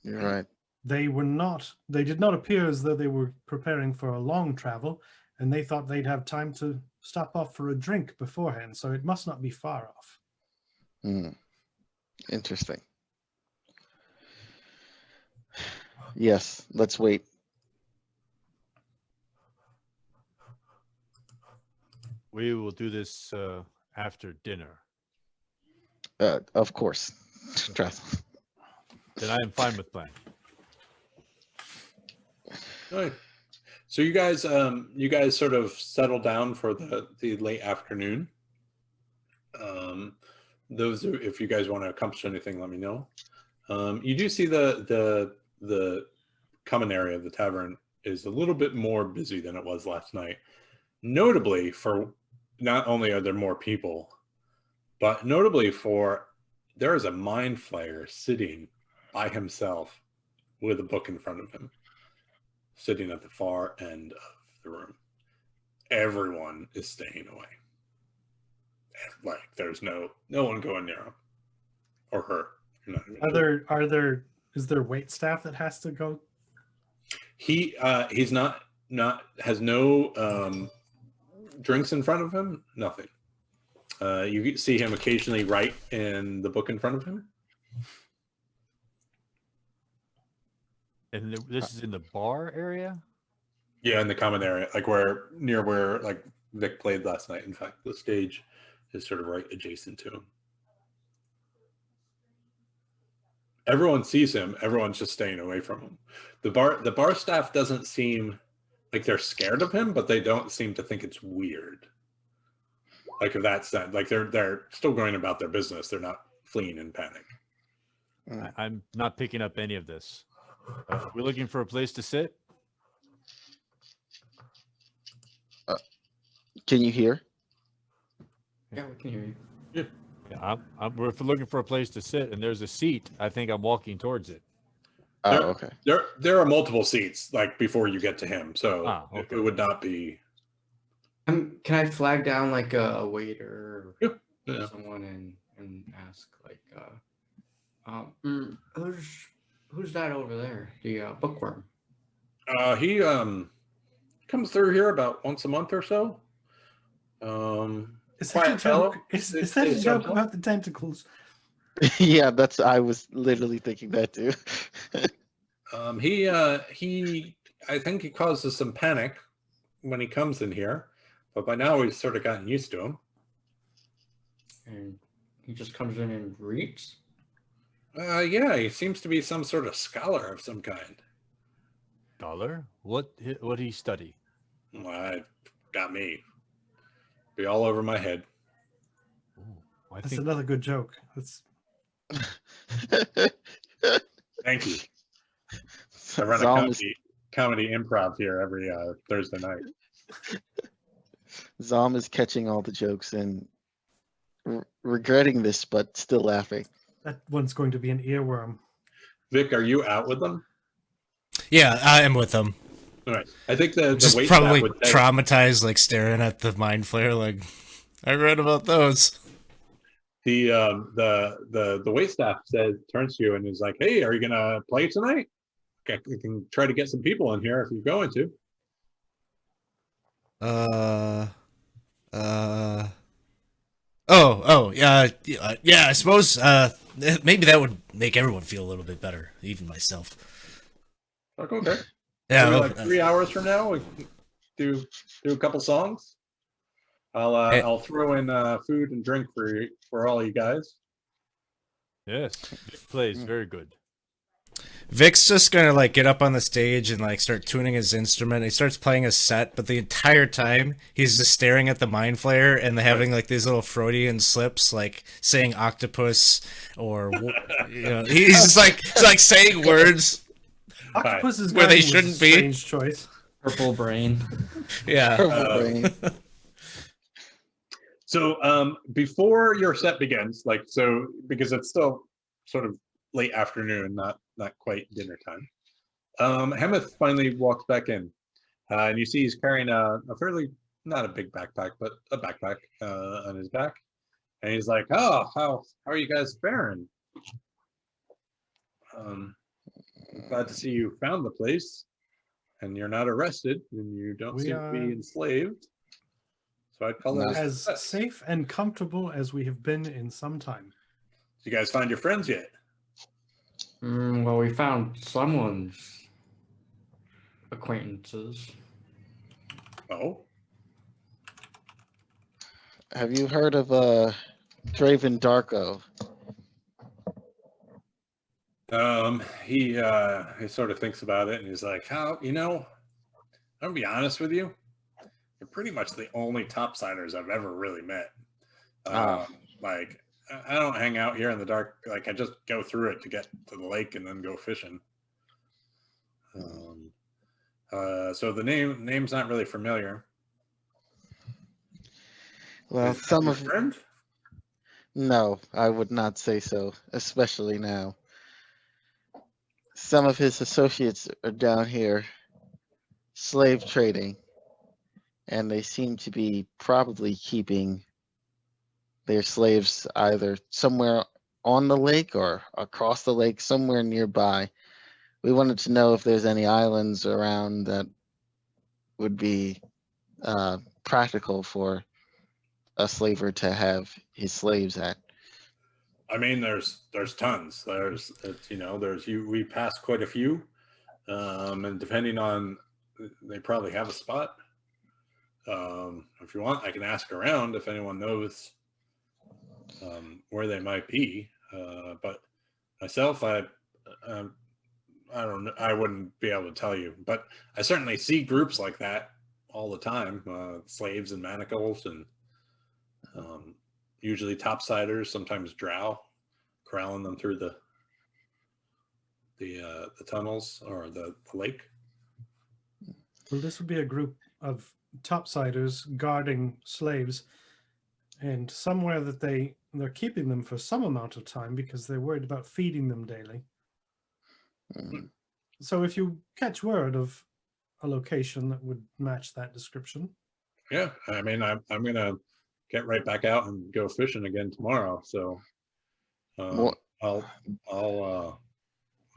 You're right. They did not appear as though they were preparing for a long travel, and they thought they'd have time to stop off for a drink beforehand, so it must not be far off. Mm. Interesting. Yes, let's wait. We will do this after dinner. Of course. Drath. Then I am fine with plan. Right. So you guys sort of settle down for the late afternoon. Those if you guys want to accomplish anything, let me know. You do see the common area of the tavern is a little bit more busy than it was last night. Notably, for not only are there more people, but notably there is a mind flayer sitting by himself with a book in front of him, sitting at the far end of the room. Everyone is staying away. Like there's no one going near him or her. You're not even sure. Is there wait staff that has to go? He's not has no drinks in front of him. Nothing. You see him occasionally write in the book in front of him. And this is in the bar area? Yeah, in the common area, like near where like Vic played last night. In fact, the stage is sort of right adjacent to him. Everyone sees him. Everyone's just staying away from him. The bar staff doesn't seem like they're scared of him, but they don't seem to think it's weird. Like if that's that, like they're still going about their business. They're not fleeing in panic. I'm not picking up any of this. We're looking for a place to sit. Can you hear? Yeah, we can hear you. Yeah, we're looking for a place to sit, and there's a seat. I think I'm walking towards it. Oh, There- okay. There are multiple seats like before you get to him, so Okay. it would not be. Can I flag down like a waiter or Yeah. someone and ask like, who's that over there? The bookworm. He comes through here about once a month or so. Is that a Quiet fellow. joke? Is It's- that a it's joke simple. about the tentacles? Yeah, I was literally thinking that too. He I think he causes some panic when he comes in here, but by now we've sort of gotten used to him. And he just comes in and reads. Yeah, he seems to be some sort of scholar of some kind. Dollar? What he study? Well, got me. Be all over my head. Ooh, I That's think another good joke. That's Thank you. I run a Zalm is, comedy improv here every Thursday night. Zalm is catching all the jokes and regretting this, but still laughing. that one's going to be an earworm. Vic, are you out with them? Yeah, I am with them. All right. I think the Just wait probably staff would say- traumatized, like staring at the mind flare. Like, I read about those. the wait staff turns to you and is like, "Hey, are you gonna play tonight? Okay, we can try to get some people in here if you're going to." Yeah, I suppose, maybe that would make everyone feel a little bit better, even myself. Like, okay. Yeah, Maybe well, like 3 hours from now, we can do a couple songs. Hey. I'll throw in food and drink for all you guys. yes, it plays very good. Vic's just gonna like get up on the stage and like start tuning his instrument. He starts playing a set, but the entire time he's just staring at the mind flare and having like these little Freudian slips, like saying octopus or he's just like saying words. Octopus's Where they Garden was a shouldn't be. Strange choice. Purple brain. Yeah. Brain. So before your set begins, because it's still sort of late afternoon, not quite dinner time. Hemeth finally walks back in, and you see he's carrying a fairly, not a big backpack, but a backpack on his back, and he's like, "Oh, how are you guys faring? I'm glad to see you found the place, and you're not arrested, and you don't We seem to be are- enslaved. So I'd call that a As success. safe and comfortable as we have been in some time. You guys find your friends yet? Well, we found someone's acquaintances. Oh, Have you heard of Draven Darko? He sort of thinks about it and he's like, "How, I'm gonna be honest with you. You're pretty much the only topsiders I've ever really met. Like, I don't hang out here in the dark. Like, I just go through it to get to the lake and then go fishing. So the name's not really familiar. Well, Is that some your of friend? no, I would not say so, especially now. Some of his associates are down here slave trading, and they seem to be probably keeping their slaves either somewhere on the lake or across the lake, somewhere nearby. We wanted to know if there's any islands around that would be practical for a slaver to have his slaves at. I mean, there's tons. We passed quite a few. And depending on, they probably have a spot. If you want, I can ask around if anyone knows where they might be. But myself, I don't know. I wouldn't be able to tell you, but I certainly see groups like that all the time. Slaves and manacles, and usually topsiders, sometimes drow, corralling them through the tunnels or the lake. Well, this would be a group of topsiders guarding slaves, and somewhere that they're keeping them for some amount of time because they're worried about feeding them daily. Mm. So if you catch word of a location that would match that description, Yeah, I mean, I'm gonna get right back out and go fishing again tomorrow. So Well, I'll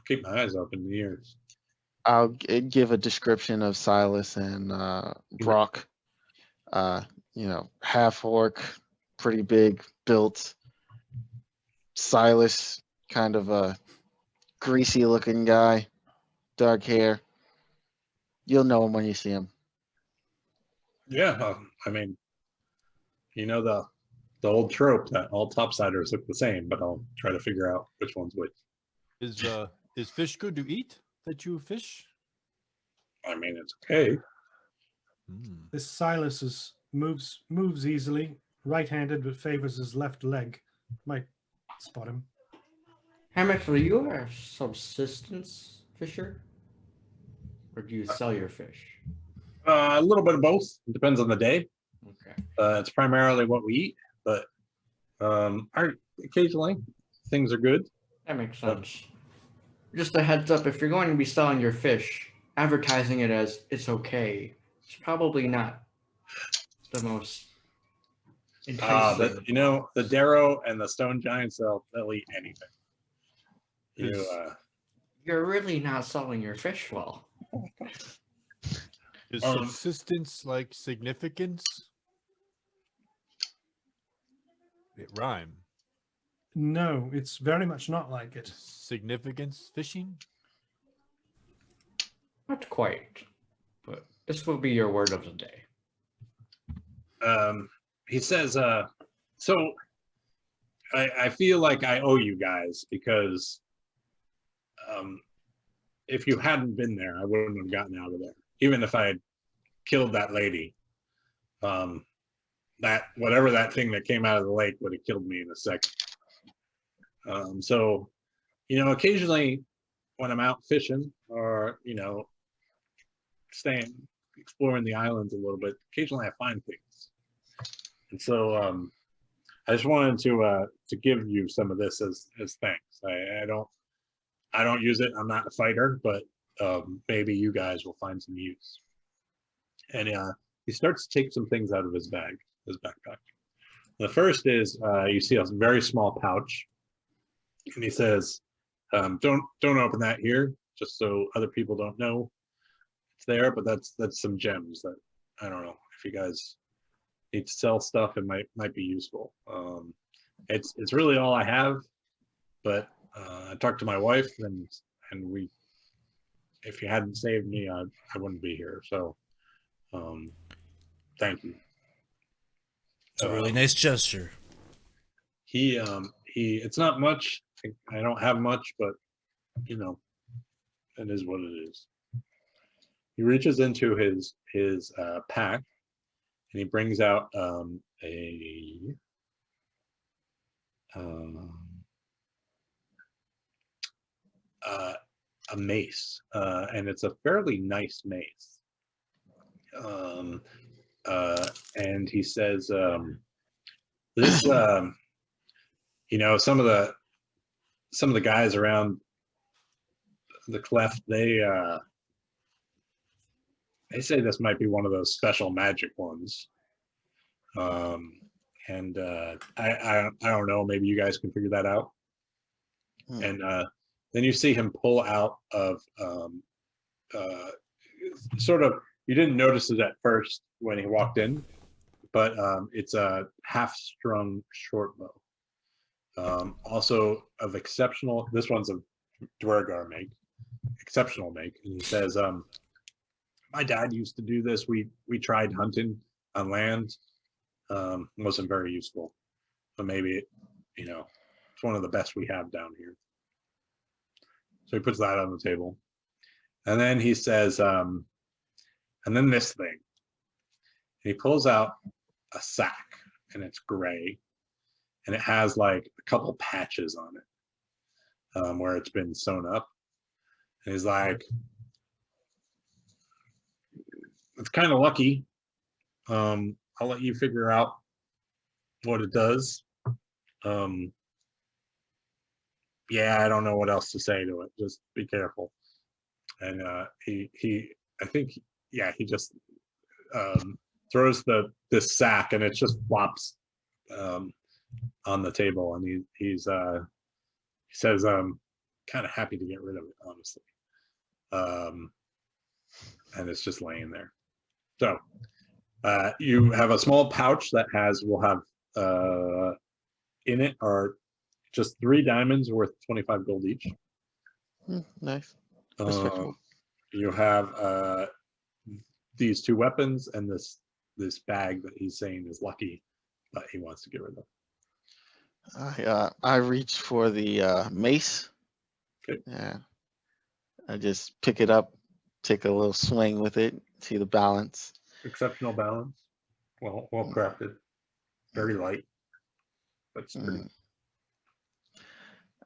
keep my eyes open and ears. I'll give a description of Silas and Brock. Half orc, pretty big built. Silas, kind of a greasy looking guy, dark hair. You'll know him when you see him. Yeah, I mean, the old trope that all topsiders look the same, but I'll try to figure out which one's which. Is fish good to eat that you fish? I mean, it's okay. Mm. this Silas moves easily, right-handed, but favors his left leg. Might spot him. Hammock, are you a subsistence fisher? Or do you sell your fish? A little bit of both. It depends on the day. Okay. It's primarily what we eat, but occasionally things are good. That makes sense. Just a heads up, if you're going to be selling your fish, advertising it as it's okay, it's probably not the most enticing. The Darrow and the Stone Giants, they'll eat anything. You're really not selling your fish well. Is Um, subsistence like significance? It rhyme. No, it's very much not like it. Significance fishing? Not quite, but this will be your word of the day. He says, so I feel like I owe you guys because if you hadn't been there, I wouldn't have gotten out of there. Even if I had killed that lady, that whatever that thing that came out of the lake would have killed me in a second. So, occasionally when I'm out fishing or, exploring the islands a little bit, occasionally I find things. And so I just wanted to give you some of this as thanks. I don't use it. I'm not a fighter, but maybe you guys will find some use. And he starts to take some things out of his backpack. The first is you see a very small pouch, and he says, "Don't open that here, just so other people don't know it's there. But that's some gems that I don't know if you guys need to sell stuff. It might be useful. It's really all I have, but I talked to my wife, and we, if you hadn't saved me, I wouldn't be here. So, thank you." It's a really nice gesture. He it's not much. I don't have much, but it is what it is. He reaches into his pack, and he brings out a mace, and it's a fairly nice mace. And he says, "This, some of the guys around the cleft, they say this might be one of those special magic ones. And I don't know. Maybe you guys can figure that out." And then you see him pull out of sort of. You didn't notice it at first when he walked in, but it's a half-strung short bow. Also of exceptional. This one's a Dwergar make, exceptional make. And he says, my dad used to do this. We tried hunting on land. Wasn't very useful. So maybe, it's one of the best we have down here. So he puts that on the table. And then he says, and then this thing. And he pulls out a sack, and it's gray, and it has like a couple patches on it where it's been sewn up. And he's like, it's kind of lucky. I'll let you figure out what it does. Yeah, I don't know what else to say to it. Just be careful. And he I think, yeah, he just throws this sack, and it just flops on the table, and he says, kind of happy to get rid of it, honestly. And it's just laying there. So you have a small pouch that will have in it are just 3 diamonds worth 25 gold each. Nice. Respectable. You have these 2 weapons and this bag that he's saying is lucky, but he wants to get rid of. I reach for the mace. Okay. Yeah. I just pick it up, take a little swing with it, see the balance. Exceptional balance. Well crafted. Very light, but sturdy.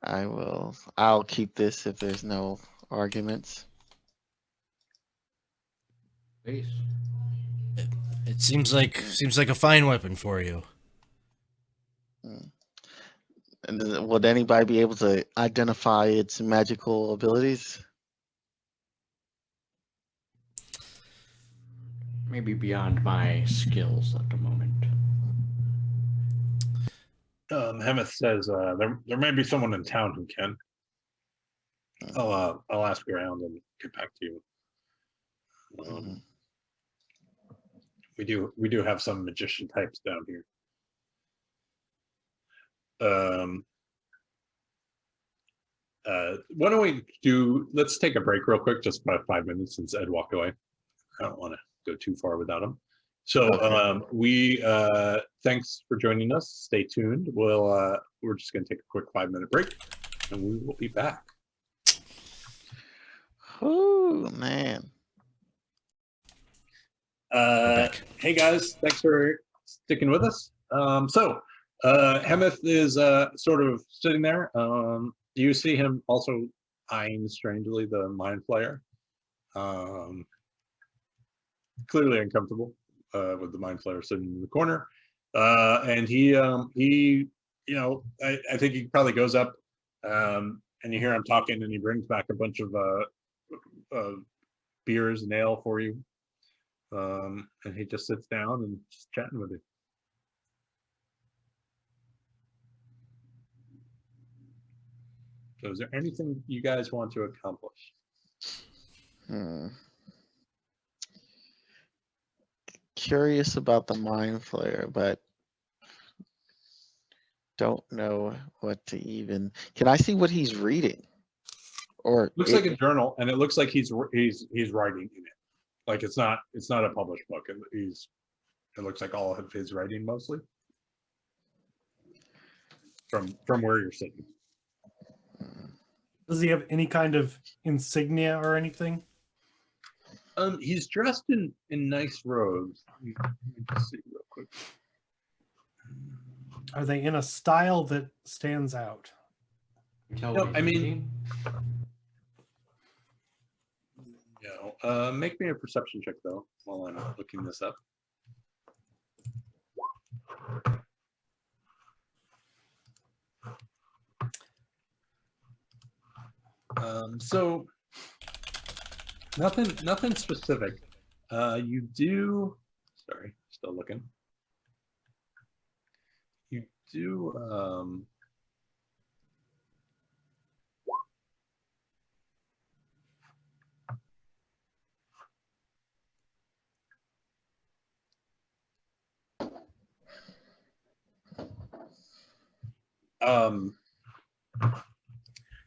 I'll keep this if there's no arguments. Please. It seems like a fine weapon for you. And would anybody be able to identify its magical abilities? Maybe beyond my skills at the moment. Hemeth says there may be someone in town who can. I'll ask around and get back to you. We do have some magician types down here. Why don't let's take a break real quick, just about 5 minutes since Ed walked away. I don't want to go too far without him. So thanks for joining us. Stay tuned. We're just going to take a quick 5-minute break, and we will be back. Oh man. Hey guys, thanks for sticking with us. Hemeth is sort of sitting there. You see him also eyeing strangely the mind flayer. Clearly uncomfortable with the mind flayer sitting in the corner. And he I think he probably goes up and you hear him talking, and he brings back a bunch of beers and ale for you. And he just sits down and just chatting with you. So is there anything you guys want to accomplish? Curious about the mind flayer, but don't know what to even. Can I see what he's reading? Or Looks like a journal, and it looks like he's writing in it. Like it's not a published book. It looks like all of his writing mostly from where you're sitting. Does he have any kind of insignia or anything? He's dressed in nice robes. Let me just see real quick. Are they in a style that stands out? No, I mean, make me a perception check though while I'm looking this up. So nothing specific. You do. Sorry, still looking. You do.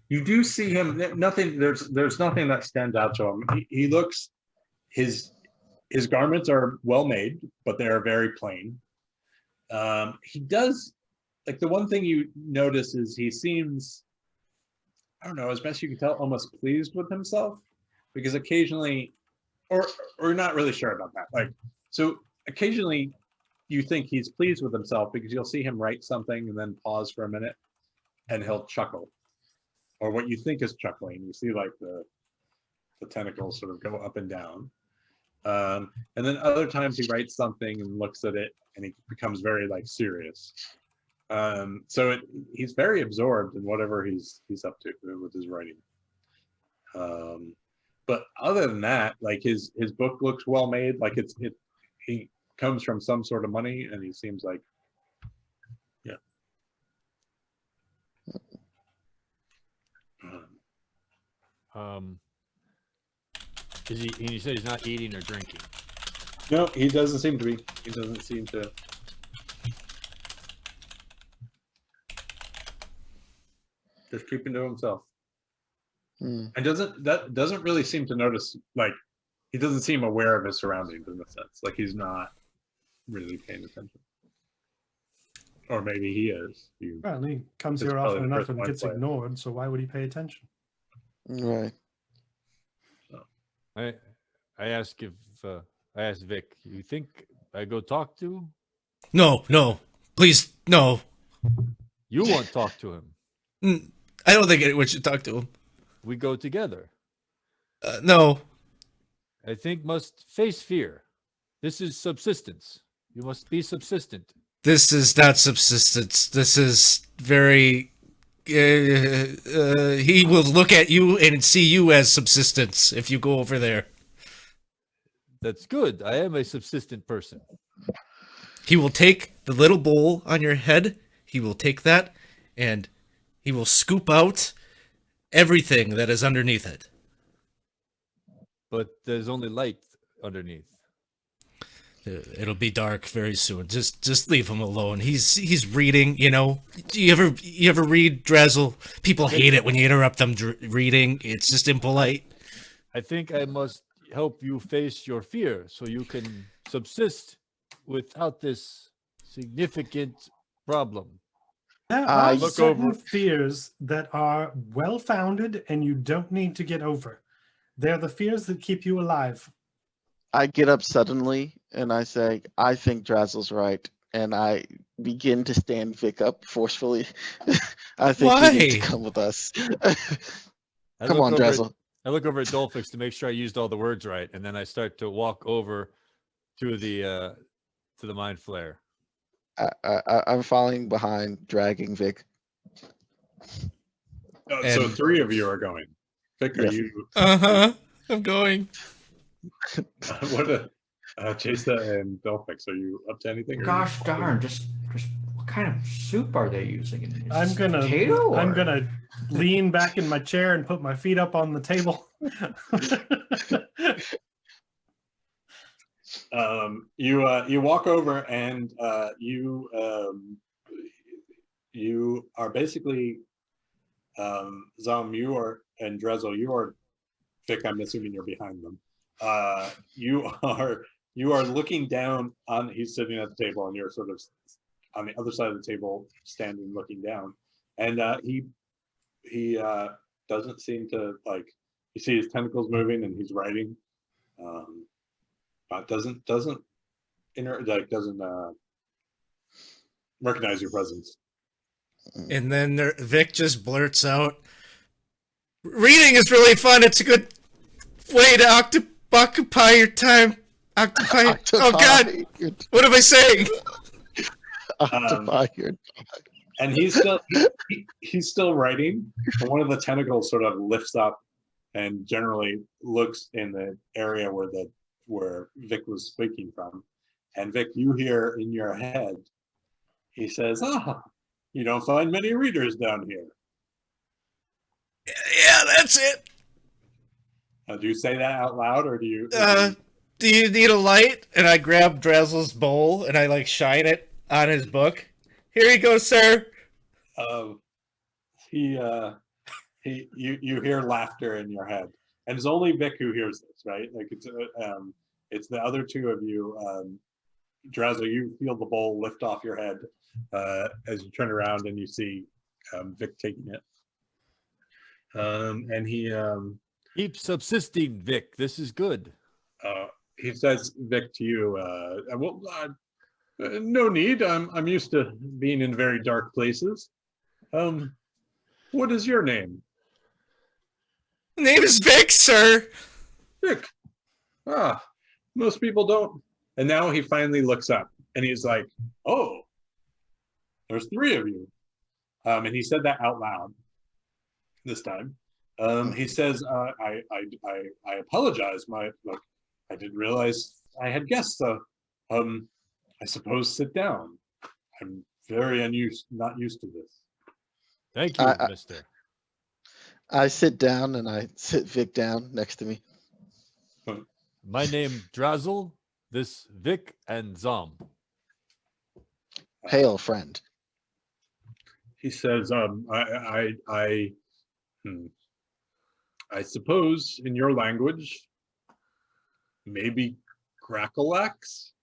You do see him. Nothing. There's nothing that stands out to him. He looks. His garments are well made, but they are very plain. He does like the one thing you notice is he seems, I don't know, as best you can tell, almost pleased with himself, because occasionally, or you're not really sure about that. Like, so occasionally you think he's pleased with himself because you'll see him write something and then pause for a minute and he'll chuckle, or what you think is chuckling. You see like the tentacles sort of go up and down. And then other times he writes something and looks at it and he becomes very like serious. So he's very absorbed in whatever he's up to with his writing. But other than that, like his book looks well made. Like he comes from some sort of money, and he seems like, yeah. Is he? And you said he's not eating or drinking. No, he doesn't seem to be. He doesn't seem to. Just keeping to himself. And doesn't really seem to notice, like, he doesn't seem aware of his surroundings in a sense. Like he's not really paying attention. Or maybe he is. Well, he comes It's here probably often the enough first and one gets played. ignored, so why would he pay attention? Right. I ask if I asked Vic, you think I go talk to? No, please, no. You won't talk to him. I don't think anyone should talk to him. We go together. No. I think must face fear. This is subsistence. You must be subsistent. This is not subsistence. This is very. He will look at you and see you as subsistence if you go over there. That's good. I am a subsistent person. He will take the little bowl on your head. He will take that and he will scoop out everything that is underneath it. But there's only light underneath. It'll be dark very soon. Just leave him alone. He's reading, you know. You ever read, Drazzle? People hate it when you interrupt them reading. It's just impolite. I think I must help you face your fear so you can subsist without this significant problem. There are look certain over- fears that are well-founded and you don't need to get over. They're the fears that keep you alive. I get up suddenly and I say, I think Drazzle's right. And I begin to stand Vic up forcefully. I think you need to Why? come with us. I Come look on, over at- Drazzle. I look over at Dolphix to make sure I used all the words right, and then I start to walk over to the mind flare. I'm following behind, dragging Vic. So And- 3 of you are going. Vic, are Yes. you? I'm going. What? Chasa and Delphix, are you up to anything? or- Gosh darn, just what kind of soup are they using? Is I'm this gonna potato I'm or- gonna lean back in my chair and put my feet up on the table. You walk over and you are basically Zom, you are, and Drezel, you are, Vic, I'm assuming you're behind them. You are looking down on, he's sitting at the table and you're sort of on the other side of the table, standing looking down. And he doesn't seem to, like, you see his tentacles moving and he's writing. Doesn't recognize your presence. And then Vic just blurts out, "Reading is really fun. It's a good way to occupy your time. Occupy. Oh God, what am I saying?" Occupy your And he's still writing. And one of the tentacles sort of lifts up and generally looks in the area where Vic was speaking from. And Vic, you hear in your head, he says, you don't find many readers down here. Yeah, that's it. Do you say that out loud, or do you? Do you need a light? And I grab Drazzle's bowl and I like shine it on his book. Here you go, sir. He You hear laughter in your head, and it's only Vic who hears this, right? Like it's the other two of you. Drazo, you feel the bowl lift off your head as you turn around and you see Vic taking it. And Keep subsisting, Vic. This is good. he says, Vic, to you, well, no need. I'm used to being in very dark places. What is your name? Name is Vic, sir. Vic. Ah, most people don't. And now he finally looks up and he's like, oh, there's three of you. And he said that out loud this time. He says, I apologize. Look, I didn't realize I had guests. I suppose sit down. I'm very not used to this. Thank you, mister. I sit down and I sit Vic down next to me. My name Drazel. This Vic and Zom. Hail, friend. He says, I suppose in your language, maybe Grackleax?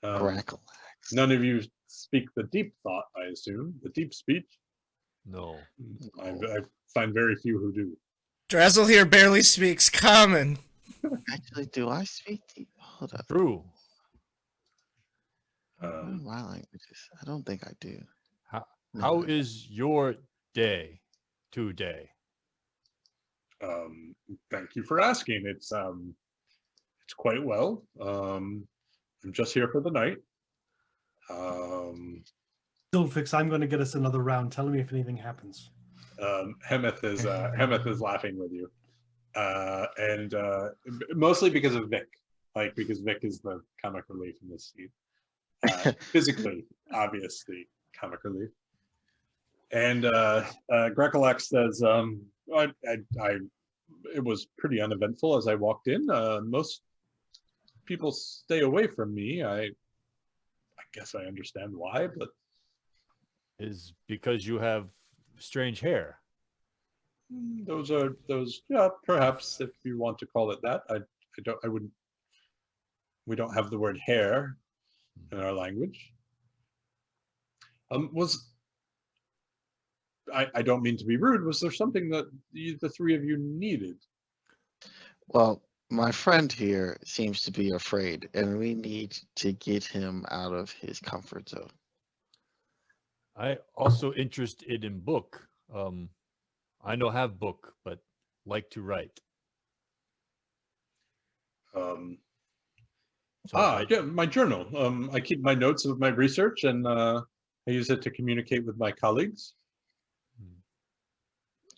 Grackle. None of you speak the deep thought, I assume, the deep speech. No. I find very few who do. Drazzle here barely speaks common. Actually, do I speak deep? Hold up. True. What are my languages? I don't think I do. How is your day today? Thank you for asking. It's quite well. I'm just here for the night. Silfix, I'm going to get us another round. Tell me if anything happens. Hemeth is laughing with you, and mostly because of Vic, because Vic is the comic relief in this scene. Physically, obviously, comic relief. And Grecolex says, it was pretty uneventful as I walked in. Most people stay away from me. I guess I understand why, but Is because you have strange hair. yeah, perhaps if you want to call it that. We don't have the word hair in our language. I don't mean to be rude. Was there something that the three of you needed? Well, my friend here seems to be afraid, and we need to get him out of his comfort zone. I also interested in book. I no have book, but like to write. Yeah, my journal. I keep my notes of my research, and I use it to communicate with my colleagues.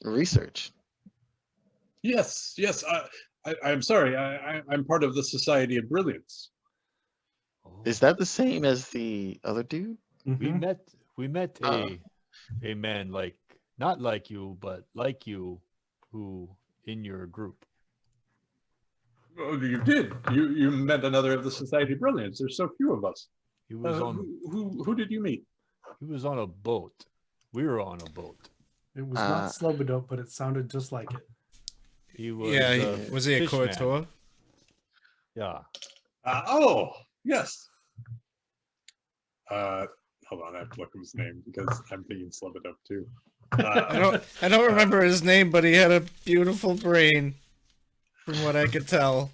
Research. Yes. I'm sorry. I'm part of the Society of Brilliance. Oh. Is that the same as the other dude? Mhm. We met a man not like you, but like you, who in your group. Oh, you did. You met another of the Society of Brilliance. There's so few of us. He was on. Who did you meet? He was on a boat. We were on a boat. It was not Slobodope, but it sounded just like it. He was. Was he a fish man. Kotor? Yeah. Oh, yes. Hold on, I have to look up his name because I'm thinking Slobodope too. I don't remember his name, but he had a beautiful brain, from what I could tell.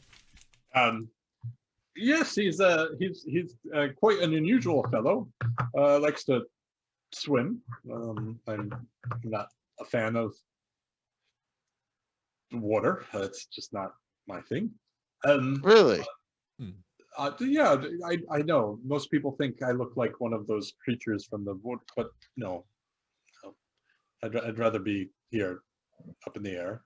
Yes, he's quite an unusual fellow. Likes to swim. I'm not a fan of water. It's just not my thing. Really? Yeah, I know. Most people think I look like one of those creatures from the wood, but no. I'd rather be here, up in the air.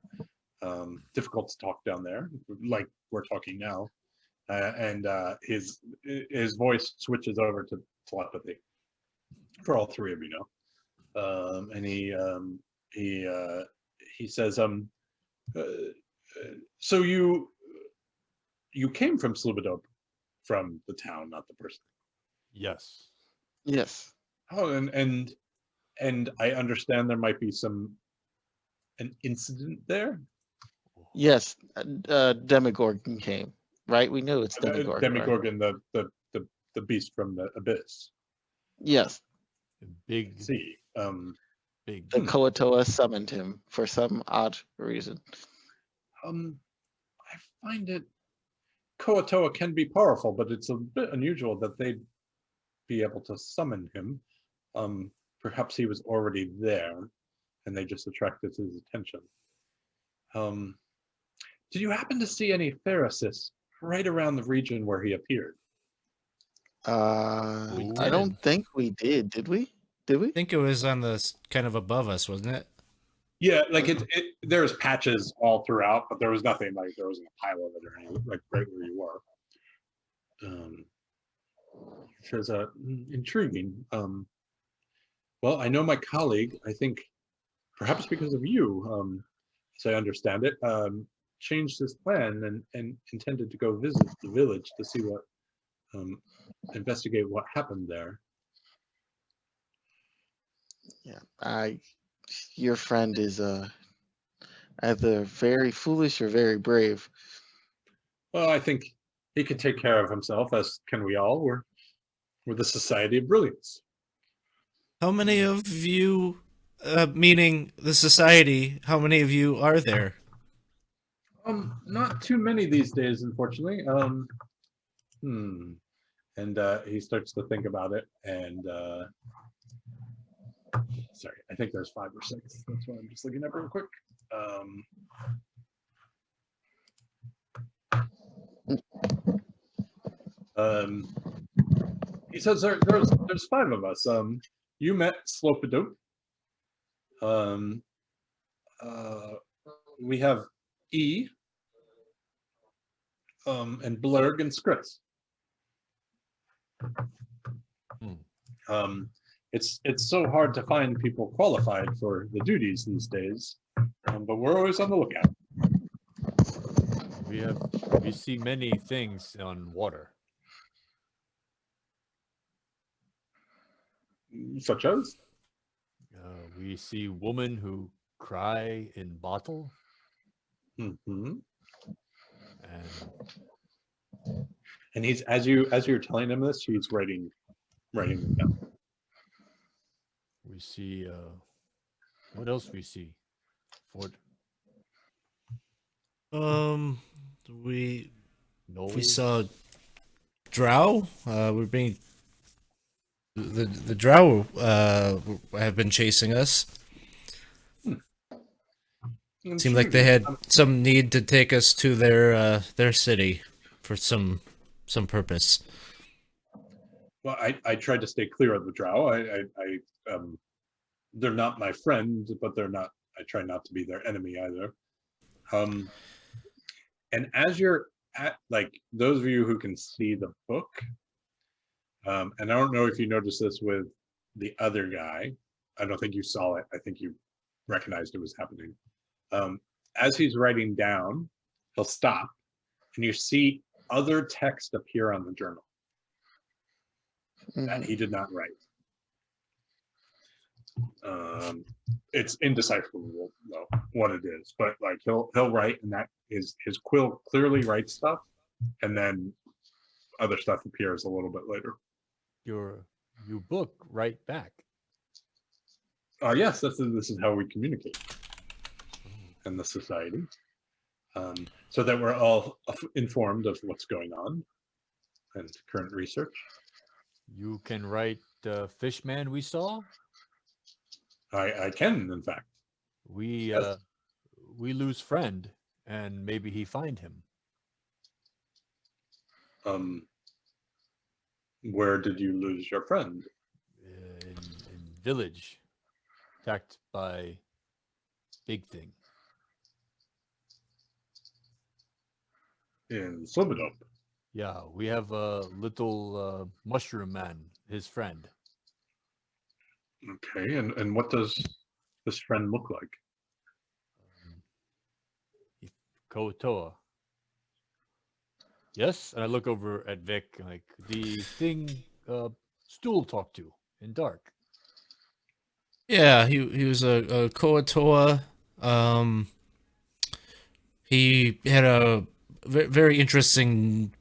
Difficult to talk down there, like we're talking now. And his voice switches over to telepathy for all three of you now. And he says, so you came from Slubidope, from the town, not the person. Yes. Yes. Oh, And I understand there might be an incident there. Yes, Demogorgon came, right? We knew it's Demogorgon. Right? Demogorgon, the beast from the abyss. Yes, Big, Let's see. big. the Koatoa summoned him for some odd reason. I find it Koatoa can be powerful, but it's a bit unusual that they'd be able to summon him. Perhaps he was already there, and they just attracted his attention. Did you happen to see any Pharisees right around the region where he appeared? I don't think we did we? Did we? I think it was on the kind of above us, wasn't it? Yeah, like there's patches all throughout, but there was nothing like there wasn't a pile of it or anything, like right where you were. Which is intriguing. Well, I know my colleague, I think perhaps because of you, as I understand it, changed his plan and intended to go visit the village to see what, investigate what happened there. Yeah, your friend is either very foolish or very brave. Well, I think he can take care of himself, as can we all. We're the Society of Brilliance. How many of you, meaning the society, how many of you are there? Not too many these days, unfortunately. And he starts to think about it, and sorry, I think there's 5 or 6. That's what I'm just looking at real quick. He says there's 5 of us. You met Slopadope. We have E. And Blurg and Skritz. It's so hard to find people qualified for the duties these days, but we're always on the lookout. We see many things on water. Such as? We see women who cry in bottle, Mm-hmm. and he's as you're telling him this, he's writing them down. we see what else we see? Ford. We Knowles? saw Drow. We're being the Drow have been chasing us. Seemed like they had some need to take us to their city for some purpose. Well, I tried to stay clear of the Drow. They're not my friend, but they're not. I try not to be their enemy either. And as you're at, like, those of you who can see the book, and I don't know if you noticed this with the other guy. I don't think you saw it. I think you recognized it was happening. As he's writing down, he'll stop, and you see other text appear on the journal that he did not write. It's indecipherable though what it is, but like he'll write, and that is his quill clearly writes stuff, and then other stuff appears a little bit later. You book right back. Yes, this is how we communicate in the society, so that we're all informed of what's going on and current research. You can write Fishman we saw. I can, in fact. We Yes. we lose friend, and maybe he find him. Where did you lose your friend? In village, attacked by big thing. In Slobodope. Yeah, we have a little mushroom man, his friend. Okay, and what does this friend look like? Koatoa. Yes, and I look over at Vic, like the thing Stool talked to in dark. Yeah, he was a Koatoa. He had a very interesting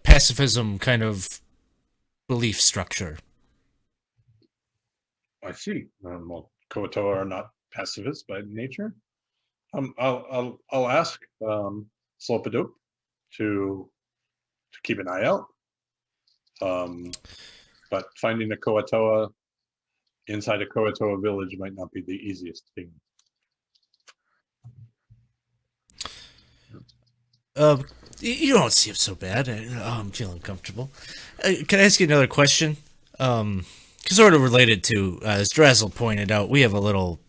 pacifism kind of belief structure. I see. Well, Koatoa are not pacifists by nature. I'll ask Slopadope to keep an eye out. But finding a Koatoa inside a Koatoa village might not be the easiest thing. You don't seem so bad. I'm feeling comfortable. Can I ask you another question? Sort of related to, as Drazzle pointed out, we have a little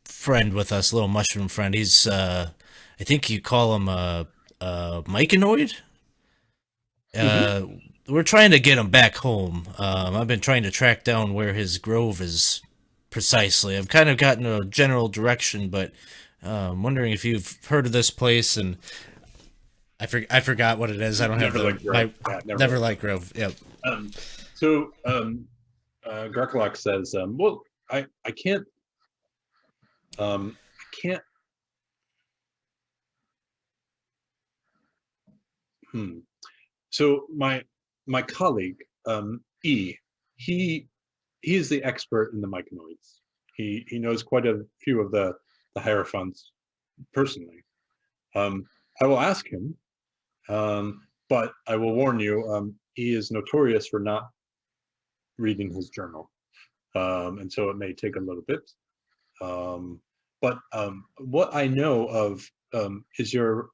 friend with us, a little mushroom friend. He's, I think you call him a myconoid? We're trying to get him back home. I've been trying to track down where his grove is precisely. I've kind of gotten a general direction, but I'm wondering if you've heard of this place, and I forgot what it is. I don't have Neverlight Grove. Yeah, Neverlight Grove. Yep. Garkalok says, well, I can't, So my colleague, E, he is the expert in the myconoids. He knows quite a few of the Hierophants personally. I will ask him, but I will warn you, he is notorious for not reading his journal, and so it may take a little bit. But what I know of is your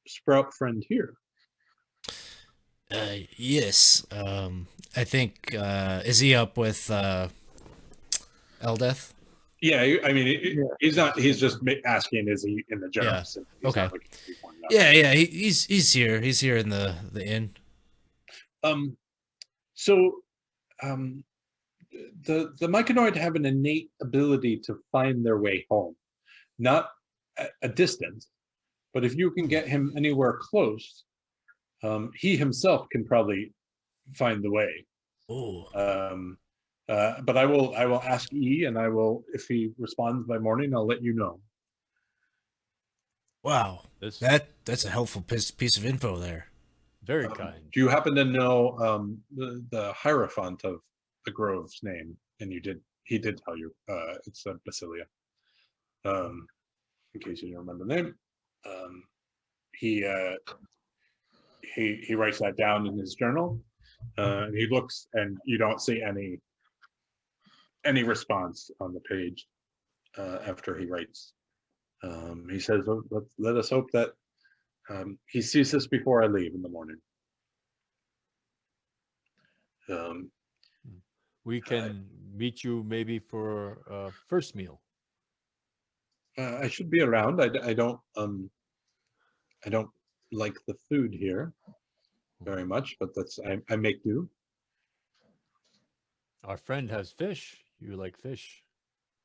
sprout friend here. Yes. I think is he up with Eldeth? Yeah, I mean, he's not. He's just asking, is he in the general? Yeah. He's Okay. not looking to be pointed out. Yeah. He's here. He's here in the inn. So the myconoid have an innate ability to find their way home, not a distance, but if you can get him anywhere close, he himself can probably find the way. Oh. But I will ask E, and I will, if he responds by morning, I'll let you know. Wow. This That's a helpful piece of info there. very kind. Do you happen to know the Hierophant of the Grove's name? And he did tell you. It's Basilia. In case you don't remember the name, he writes that down in his journal. And he looks, and you don't see any response on the page after he writes. He says, oh, let us hope that he sees this before I leave in the morning. We can meet you maybe for first meal. I should be around. I don't like the food here very much, but I make do. Our friend has fish. You like fish?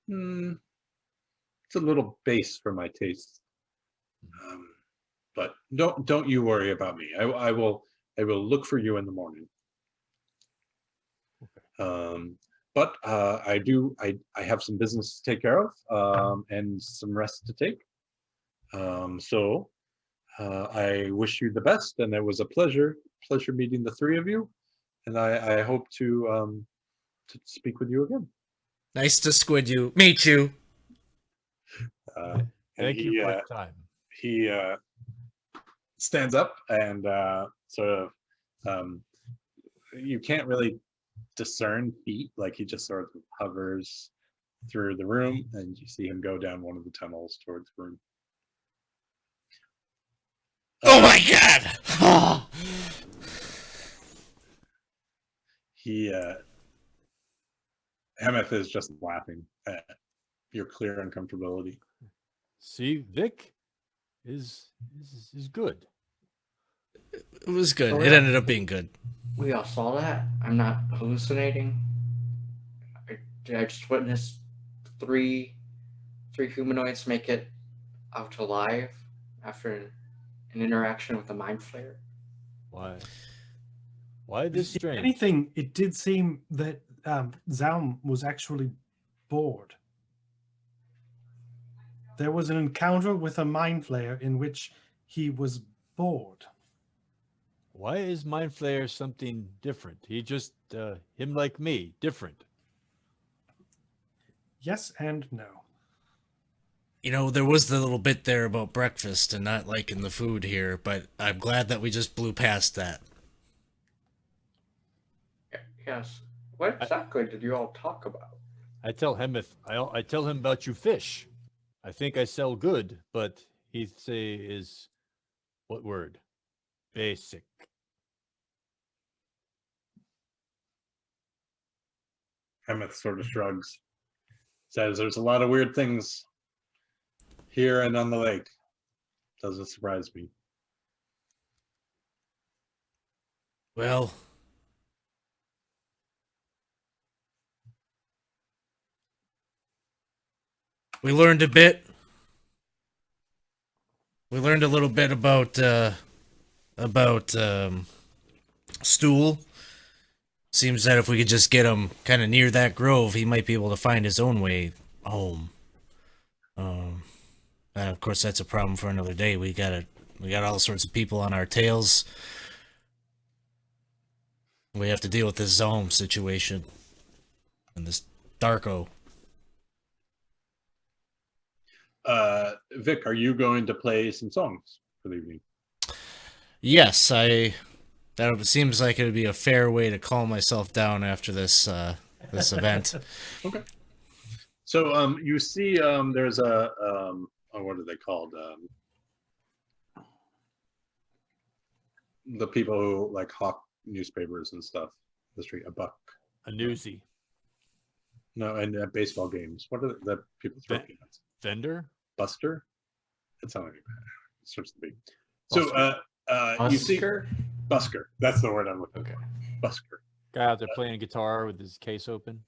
It's a little base for my taste, but don't you worry about me. I will look for you in the morning. But I have some business to take care of, and some rest to take. So I wish you the best, and it was a pleasure meeting the three of you, and I hope to speak with you again. Nice to meet you. Thank you for your time. He stands up and sort of, you can't really discern feet, like he just sort of hovers through the room, and you see him go down one of the tunnels towards the room. Oh my god! Hemeth is just laughing at your clear uncomfortability. See, Vic is good. It was good. Oh, It yeah. ended up being good. We all saw that. I'm not hallucinating. Did I just witness three humanoids make it out alive after an interaction with a mind flayer? Why this If strange? anything, it did seem that Zaum was actually bored. There was an encounter with a mind flayer in which he was bored. Why is Mind Flayer something different? He just him like me, different. Yes and no. You know, there was the little bit there about breakfast and not liking the food here, but I'm glad that we just blew past that. Yes. What exactly did you all talk about? I tell him I tell him about you fish. I think I sell good, but he say is what word? Basic. Hemeth sort of shrugs. Says there's a lot of weird things here and on the lake. Doesn't surprise me. Well, we learned a bit. We learned a little bit about Stool. Seems that if we could just get him kind of near that grove, he might be able to find his own way home. And of course, that's a problem for another day. We got all sorts of people on our tails. We have to deal with this Zalm situation and this Darko. Vic, are you going to play some songs for the evening? Yes, that seems like it would be a fair way to calm myself down after this this event. Okay. So you see there's a what are they called? The people who like hawk newspapers and stuff. The street, a buck. A newsie. No, and baseball games. What are the people throw Ve- peanuts? Vendor? Buster? That's not any bad. It starts to be. So you see Busker? Busker. That's the word I'm looking for. Okay. Busker. Guy out there playing guitar with his case open.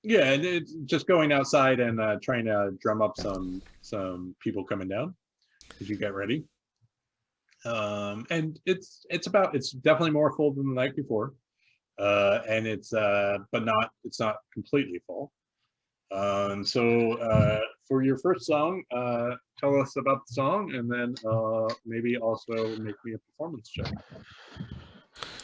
Yeah, and it's just going outside and trying to drum up some people coming down as you get ready. And it's definitely more full than the night before, and it's not completely full. So for your first song, tell us about the song, and then maybe also make me a performance check.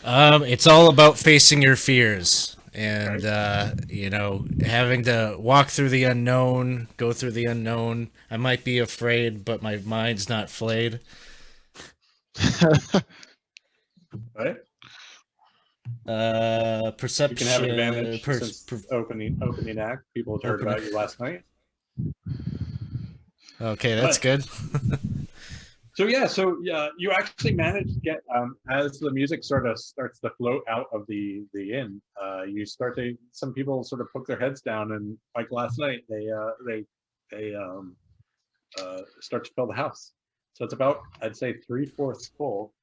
It's all about facing your fears and Okay. having to walk through the unknown, go through the unknown. I might be afraid, but my mind's not flayed. Right? Perception. You can have advantage per- since per- opening act. People had heard Opening- about you last night. okay, that's good. So you actually managed to get as the music sort of starts to float out of the inn. You start to some people sort of poke their heads down, and like last night, they start to fill the house. So it's about, I'd say, 3/4 full.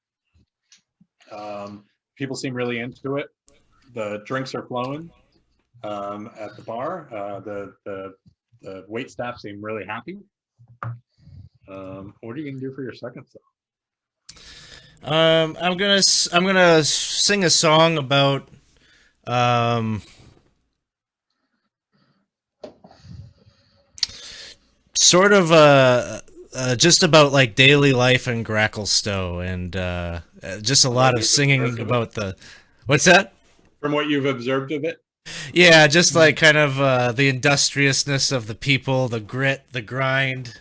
People seem really into it. The drinks are flowing at the bar. The wait staff seem really happy. What are you gonna do for your second song? I'm gonna sing a song about sort of just about like daily life in Gracklstow and just a lot of singing about the what's that? From what you've observed of it, Yeah, just like kind of the industriousness of the people, the grit, the grind,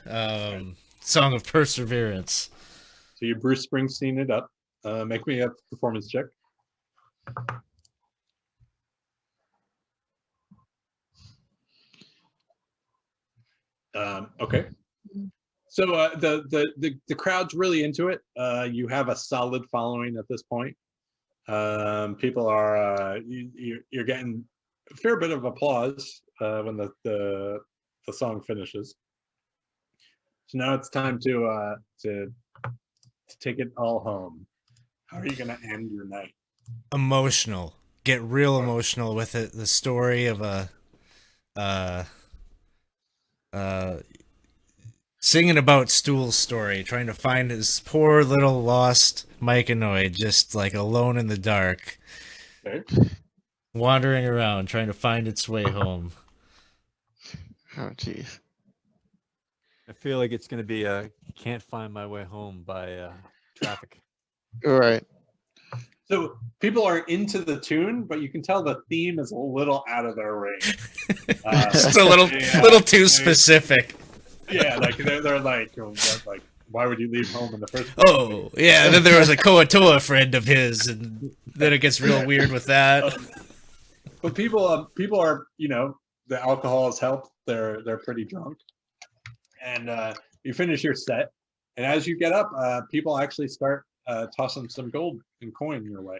song of perseverance. so you Bruce Springsteen it up. Make me a performance check. Okay. So the crowd's really into it. You have a solid following at this point. People are you're getting a fair bit of applause when the song finishes. So now it's time to take it all home. How are you gonna end your night? Emotional. Get real emotional with it. The story of a singing about Stool's story, trying to find his poor little lost Myconoid, just like alone in the dark, Okay. wandering around, trying to find its way home. Oh, jeez. I feel like it's going to be "Can't Find My Way Home" by Traffic. All right. So people are into the tune, but you can tell the theme is a little out of their range. Just a little Yeah, little too they- specific. Yeah, like they're like, oh, what, like, why would you leave home in the first place? Oh, yeah. And then there was a Koatoa friend of his, and then it gets real weird with that. But people are, the alcohol has helped. They're pretty drunk, and you finish your set, and as you get up, people actually start tossing some gold and coin your way.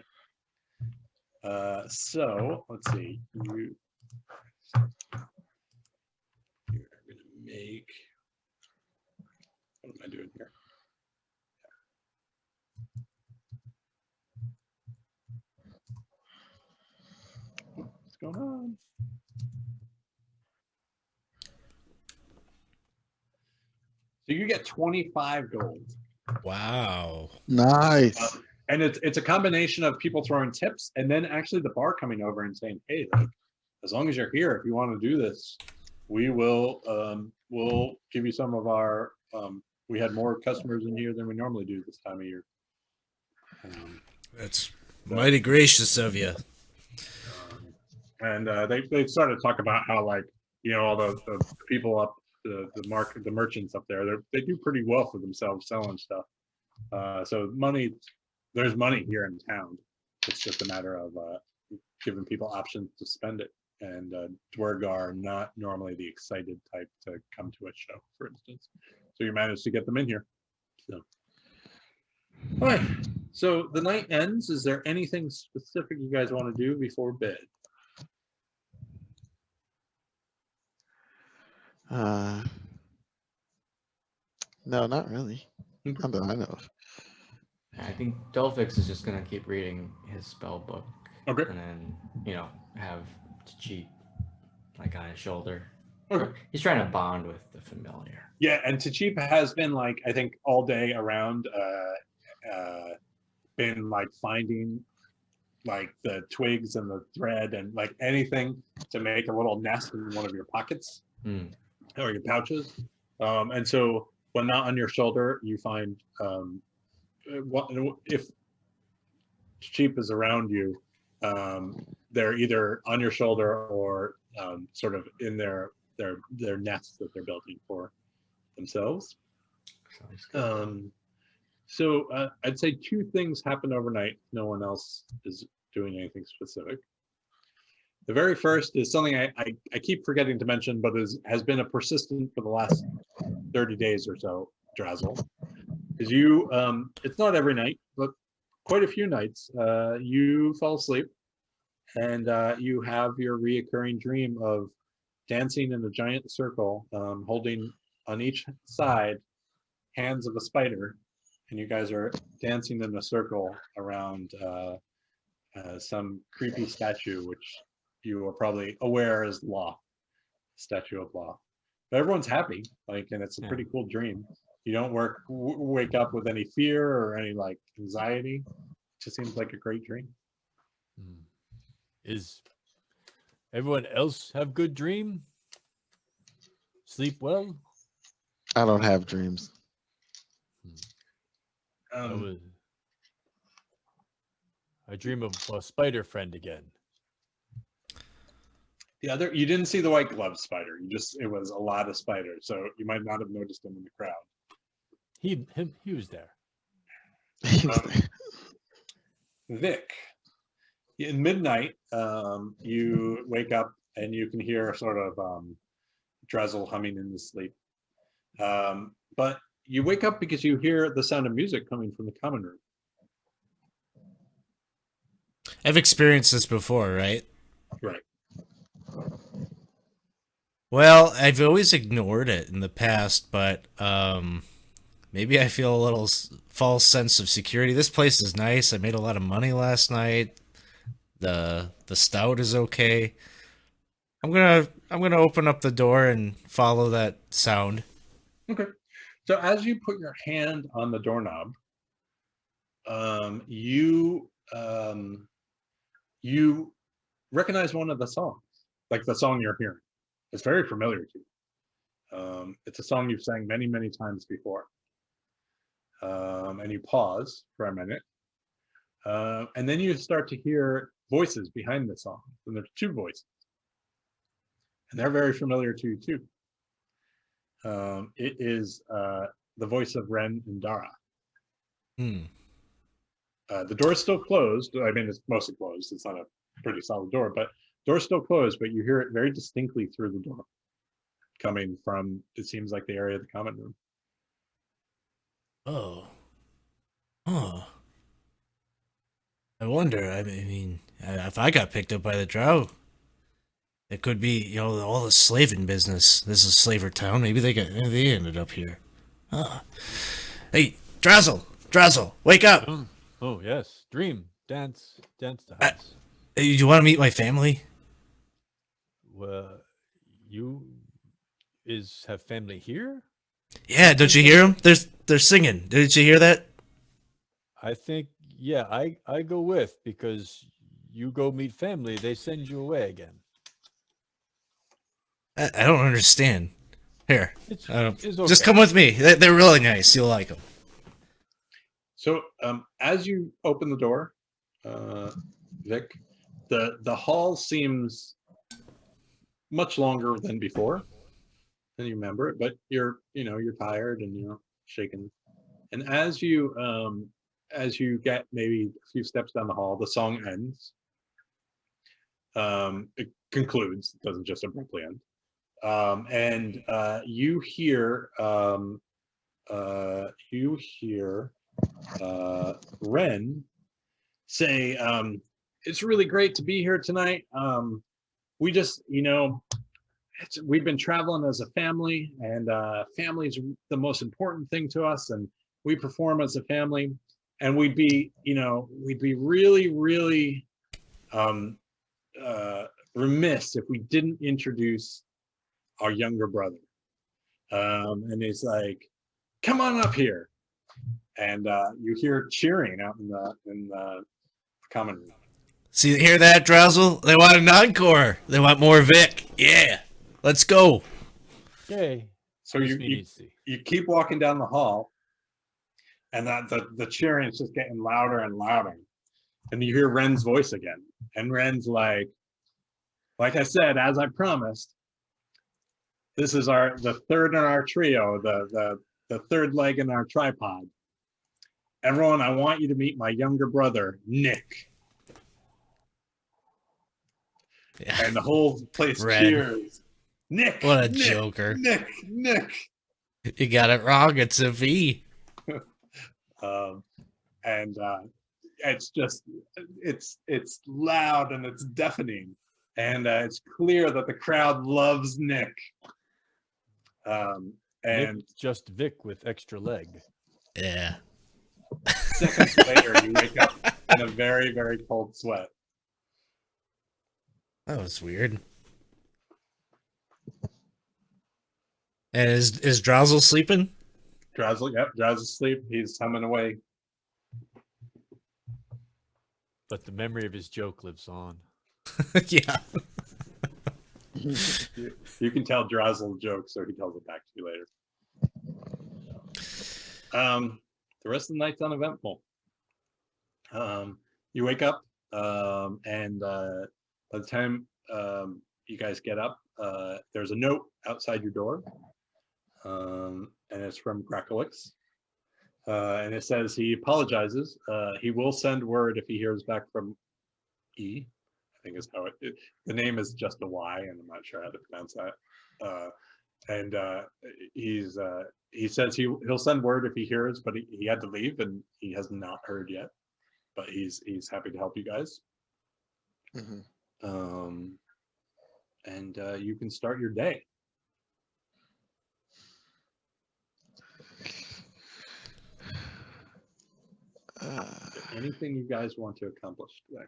So let's see. You're gonna make. What am I doing here? What's going on? So you get 25 gold. Wow. Nice. And it's a combination of people throwing tips and then actually the bar coming over and saying, hey, like, as long as you're here, if you want to do this, we will we'll give you some of our we had more customers in here than we normally do this time of year. That's mighty gracious of you. And they started to talk about how, like, all the people up the merchants up there, they do pretty well for themselves selling stuff. So there's money here in town. It's just a matter of giving people options to spend it. And Dwergar are not normally the excited type to come to a show, for instance. So you managed to get them in here. So, all right. So the night ends. Is there anything specific you guys want to do before bed? No, not really. Not that I know of. I think Delphix is just gonna keep reading his spell book. Okay. And then, have to cheat like on his shoulder. Okay. He's trying to bond with the familiar. Yeah, and Tachip has been, like, I think all day around, been like finding like the twigs and the thread and like anything to make a little nest in one of your pockets or your pouches. And so when not on your shoulder, you find if Tachip is around you, they're either on your shoulder or sort of in their nests that they're building for themselves. Sounds good. So I'd say two things happen overnight. No one else is doing anything specific. The very first is something I keep forgetting to mention, but has been a persistent for the last 30 days or so, Drazzle. Is it's not every night, but quite a few nights, you fall asleep and you have your reoccurring dream of dancing in a giant circle, holding on each side hands of a spider, and you guys are dancing in a circle around some creepy statue, which you are probably aware is Law, statue of Law. But everyone's happy, like, and it's a pretty cool dream. You don't wake up with any fear or any like anxiety. It just seems like a great dream. Is everyone else have good dream? Sleep well? I don't have dreams. I dream of a spider friend again. You didn't see the white glove spider. It was a lot of spiders, so you might not have noticed him in the crowd. He was there. Vic, in midnight, you wake up and you can hear sort of Drazzle humming in his sleep. But you wake up because you hear the sound of music coming from the common room. I've experienced this before, right? Right. Well, I've always ignored it in the past, but maybe I feel a little false sense of security. This place is nice. I made a lot of money last night. The stout is okay. I'm gonna open up the door and follow that sound. Okay. So as you put your hand on the doorknob, you recognize one of the songs, like the song you're hearing. It's very familiar to you. It's a song you've sang many, many times before. And you pause for a minute. And then you start to hear voices behind the song. And there's two voices. And they're very familiar to you too. It is the voice of Ren and Dara. Hmm. The door is still closed. I mean, it's mostly closed. It's not a pretty solid door, but door's still closed, but you hear it very distinctly through the door coming from, it seems like, the area of the common room. Oh. Oh. I wonder. I mean, if I got picked up by the Drow, it could be, you know, all the slaving business. This is Slaver Town. Maybe they ended up here. Huh. Hey, Drazzle, wake up! Oh yes, dream, dance the I- house. Hey, do you want to meet my family? Well, you have family here? Yeah, don't you hear them? They're singing. Didn't you hear that? I think, yeah, I go with, because you go meet family, they send you away again. I don't understand. Here, It's, just okay. come with me. They're really nice. You'll like them. So as you open the door, Vic, the hall seems much longer than before, than you remember it, but you're tired and you're shaken. And as you get maybe a few steps down the hall, the song ends. It concludes, it doesn't just abruptly end. And you hear Ren say, it's really great to be here tonight. We just, we've been traveling as a family, and family is the most important thing to us, and we perform as a family, and we'd be really, really remiss if we didn't introduce our younger brother. And he's like, come on up here. And you hear cheering out in the common room. See, hear that, Drowsel? They want an encore. They want more Vic. Yeah, let's go. Yay. So Miss you Meadensy. keep walking down the hall, and the cheering is just getting louder and louder. And you hear Ren's voice again. And Ren's like I said, as I promised, this is the third in our trio, the third leg in our tripod. Everyone, I want you to meet my younger brother, Nick. Yeah. And the whole place Ren. cheers. Nick. What a Nick, joker. Nick. You got it wrong. It's a V. And it's just, it's loud and it's deafening. And it's clear that the crowd loves Nick. And Nick, just Vic with extra leg. Yeah. seconds later, you wake up in a very, very cold sweat. That was weird. And is Drowsel sleeping? Drowsy asleep. He's humming away. But the memory of his joke lives on. Yeah. You can tell Drowsel jokes, so he tells it back to you later. The rest of the night's uneventful. You wake up, and by the time you guys get up, there's a note outside your door, and it's from Krakelix. And it says he apologizes. He will send word if he hears back from E. I think is how the name is just a Y, and I'm not sure how to pronounce that. He says he'll send word if he hears, but he had to leave and he has not heard yet. But he's happy to help you guys. Mhm. And you can start your day. Anything you guys want to accomplish today?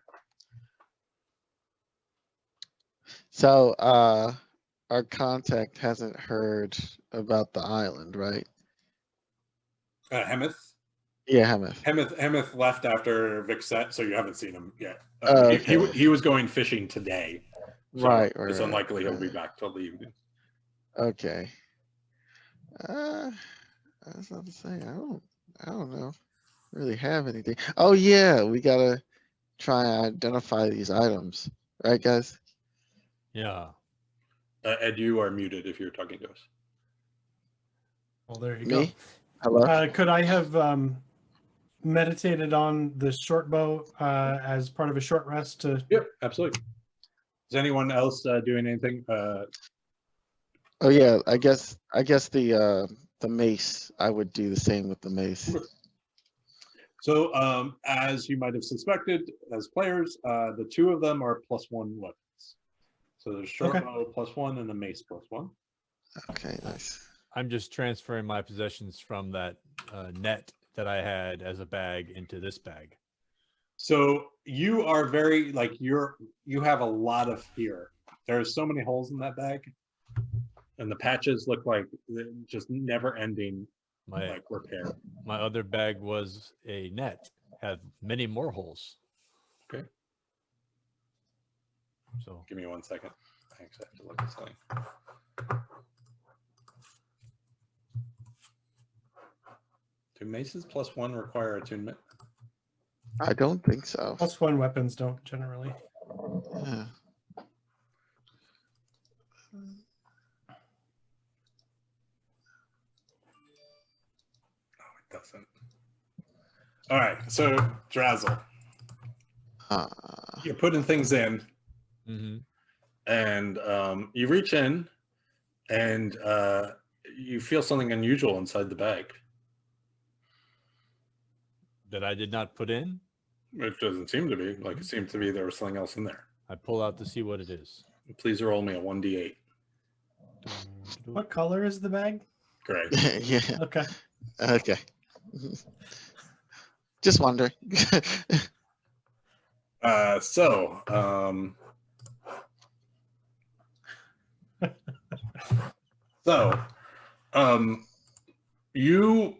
So, our contact hasn't heard about the island, right? Hemeth? Yeah, Hemeth. Hemeth left after Vixet, so you haven't seen him yet. Okay. He was going fishing today. So Right. it's unlikely he'll be back till the evening. Okay. I was about to say, I don't know. Really have anything. Oh yeah, we gotta try and identify these items, right, guys? Yeah. Ed, you are muted if you're talking to us. Well, there you Me? Hello. go. Could I have meditated on the short bow as part of a short rest to Yep, absolutely. Is anyone else doing anything? Oh yeah, I guess the mace. I would do the same with the mace. So, as you might have suspected, as players, the two of them are +1 weapons. So there's short Okay. bow +1 and a mace +1. Okay, nice. I'm just transferring my possessions from that net that I had as a bag into this bag. So you are very like you have a lot of fear. There's so many holes in that bag, and the patches look like just never-ending My like repair. my other bag was a net, had many more holes. Okay. So Give me 1 second. I actually have to look at something. Do maces +1 require attunement? I don't think so. +1 weapons don't generally. Yeah. It doesn't. All right, so Drazzle, Uh, you're putting things in, mhm. and you reach in, and you feel something unusual inside the bag. that I did not put in. It doesn't seem to be. Like it seems to be there was something else in there. I pull out to see what it is. Please roll me a 1d8. What color is the bag? Gray. yeah. Okay. Okay. Just wondering. So, you,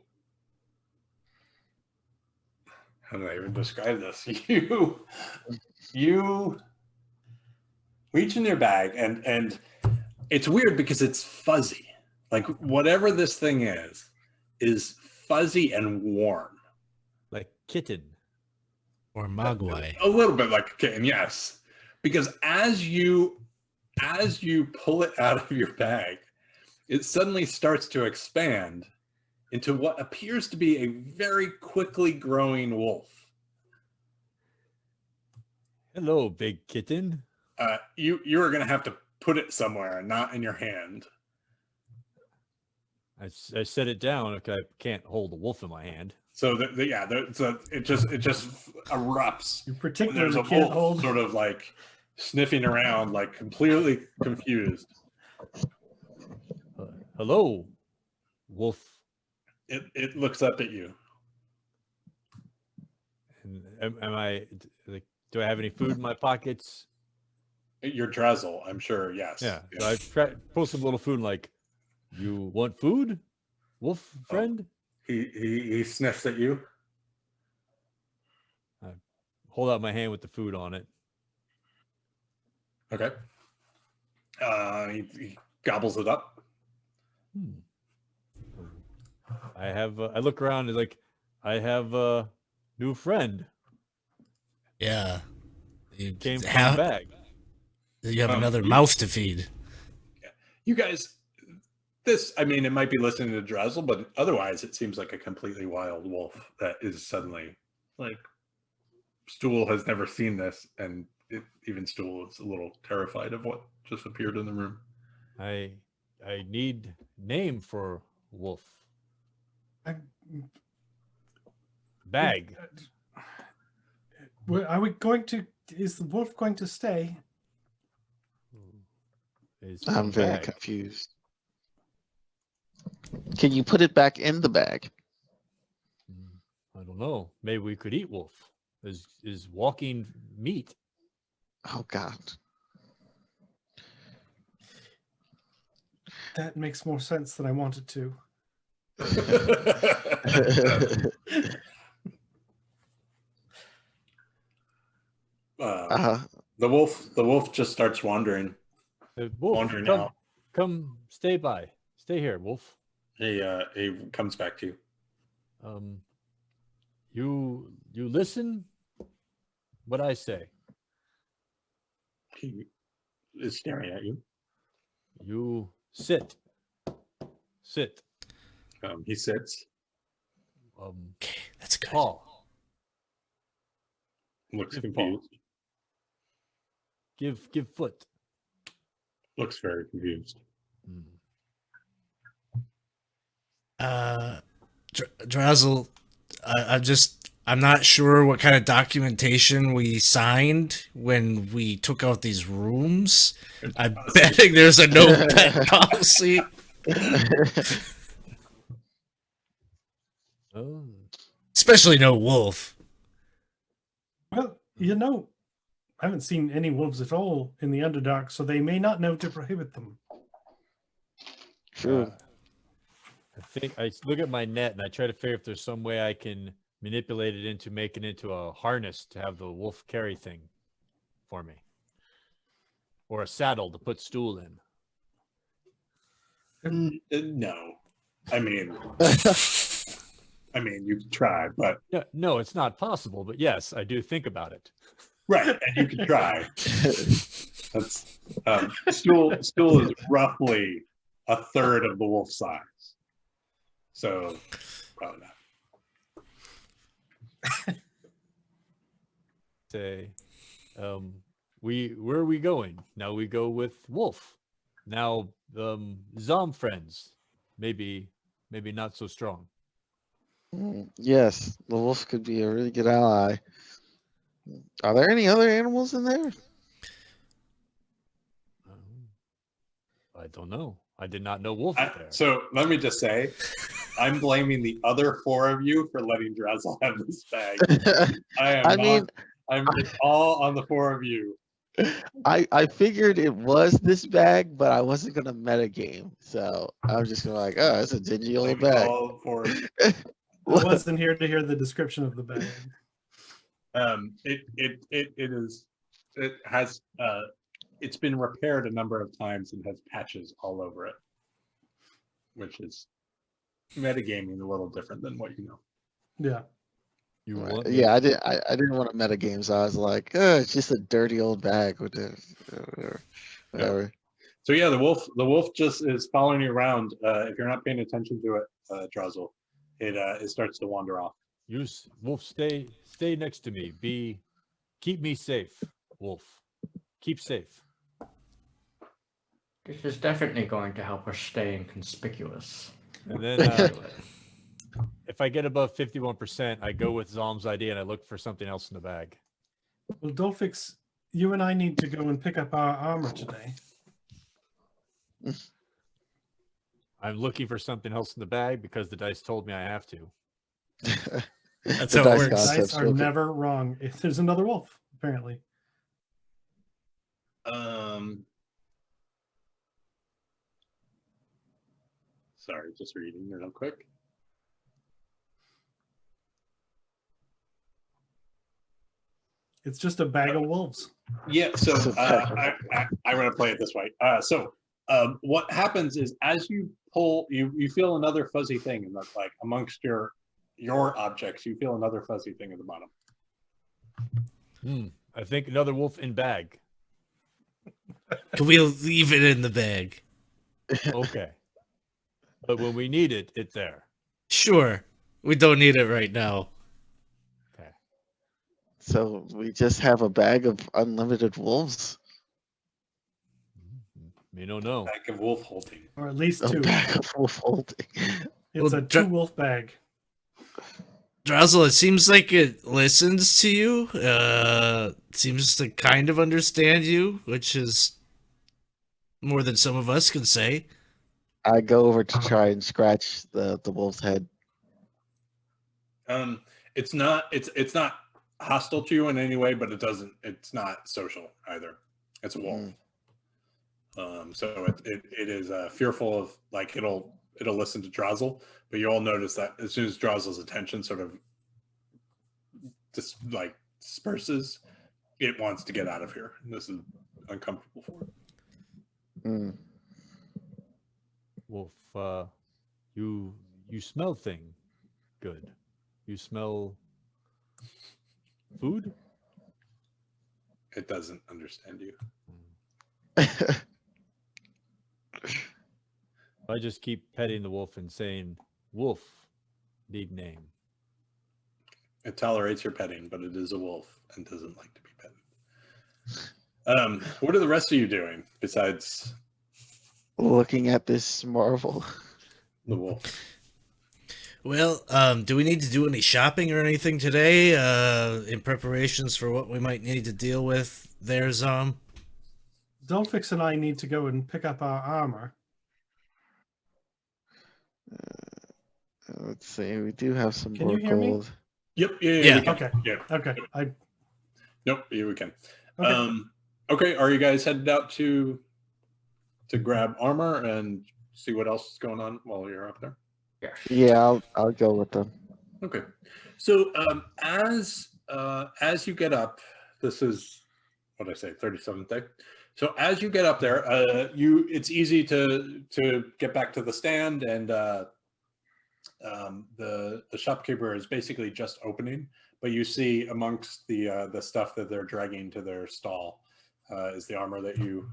how do I even describe this? You reach in your bag and it's weird because it's fuzzy. Like whatever this thing is fuzzy and warm. Like kitten. Or Mogwai. A little bit like a kitten, yes. Because as you pull it out of your bag, it suddenly starts to expand into what appears to be a very quickly growing wolf. Hello, big kitten. You are going to have to put it somewhere, not in your hand. I set it down. Okay, I can't hold a wolf in my hand. So it just erupts. You And there's particularly a can't wolf hold. sort of like sniffing around, like completely confused. Hello, wolf. It looks up at you. And am I like? Do I have any food in my pockets? You're Drazzle, I'm sure. Yes. Yeah. So I pull some little food. Like, you want food, wolf friend? He sniffs at you. Hold out my hand with the food on it. Okay. He gobbles it up. I have. I look around. And like, I have a new friend. Yeah. You Came from have, the bag. you have another mouth to feed. You guys, I mean, it might be listening to Drazzle, but otherwise it seems like a completely wild wolf that is suddenly like, Stool has never seen this, and even Stool is a little terrified of what just appeared in the room. I need name for wolf. Bag. Are we going to? Is the wolf going to stay? Is I'm my very bag. confused. Can you put it back in the bag? I don't know. Maybe we could eat wolf. Is walking meat. Oh God. That makes more sense than I wanted to. The wolf just starts wandering. Wolf, Wandering come, out. come, stay by. Stay here, wolf. He comes back to you. You listen what I say. He is staring at you. You sit. Sit. He sits, Okay, that's good. Paul. looks Give Paul. confused, Give foot. looks very confused. Drazel, I'm not sure what kind of documentation we signed when we took out these rooms. I'm betting there's a no pet policy. Oh. Especially no wolf. Well, I haven't seen any wolves at all in the Underdark, so they may not know to prohibit them. True. I think I look at my net and I try to figure if there's some way I can manipulate it into making it into a harness to have the wolf carry thing for me, or a saddle to put stool in. No, I mean, you could try, but No, it's not possible. But yes, I do think about it. right, and you could try. That's stool is roughly a third of the wolf size, so probably not. Say, where are we going? Now we go with wolf. Now, Zom friends, maybe not so strong. Yes, the wolf could be a really good ally. Are there any other animals in there? I don't know. I did not know wolf was there. So let me just say, I'm blaming the other 4 of you for letting Drazel have this bag. It's all on the 4 of you. I figured it was this bag, but I wasn't gonna metagame, so I was just gonna like, oh, it's a dingy old Blaming bag. all 4 of you. I wasn't here to hear the description of the bag. It's been repaired a number of times and has patches all over it, which is metagaming a little different than what you know. Yeah. You Right. want Yeah, I didn't want to metagame, so I was like, oh, it's just a dirty old bag with the whatever. So yeah, the wolf just is following you around. If you're not paying attention to it, Drazel, it starts to wander off. Wolf, stay next to me. Keep me safe, Wolf. Keep safe. This is definitely going to help us stay inconspicuous. And then if I get above 51%, I go with Zom's idea and I look for something else in the bag. Well, Dolphix, you and I need to go and pick up our armor today. I'm looking for something else in the bag because the dice told me I have to. That's The how it dice works. gods have Dice are spoken. never wrong. There's another wolf, apparently. Sorry, just reading real quick. It's just a bag of wolves. Yeah, so So I'm going to play it this way. What happens is as you pull, you feel another fuzzy thing, and that's like amongst your objects, you feel another fuzzy thing at the bottom. I think another wolf in bag. Can we leave it in the bag? Okay. But when we need it, it's there. Sure. We don't need it right now. Okay. So we just have a bag of unlimited wolves. Me no know. Back of wolf holding. Or at least A 2. bag of wolf holding. It's Well, a 2-wolf bag. Drazel, it seems like it listens to you. Seems to kind of understand you, which is more than some of us can say. I go over to try and scratch the wolf's head. It's not hostile to you in any way, but it's not social either. It's a wolf. So it is fearful of, like, it'll listen to Drazel, but you all notice that as soon as Drazel's attention sort of just like disperses, it wants to get out of here. This is uncomfortable for it. Mm. Wolf, You smell thing good. You smell food? It doesn't understand you. I just keep petting the wolf and saying, "Wolf, big name." It tolerates your petting, but it is a wolf and doesn't like to be petted. What are the rest of you doing besides Looking at this marvel. the wolf? Well, do we need to do any shopping or anything today in preparations for what we might need to deal with there, Zom? Dolphix and I need to go and pick up our armor. Let's see. We do have some Can more you hear me? gold. Yep. Yeah. Yeah. We can. Okay. Yeah. Okay. Nope. Yeah, we can. Okay. Okay. Are you guys headed out to grab armor and see what else is going on while you're up there? Yeah. Yeah, I'll go with them. Okay. So as you get up, this is what did I say, 37th day. So as you get up there, it's easy to get back to the stand, and the shopkeeper is basically just opening, but you see amongst the stuff that they're dragging to their stall is the armor that you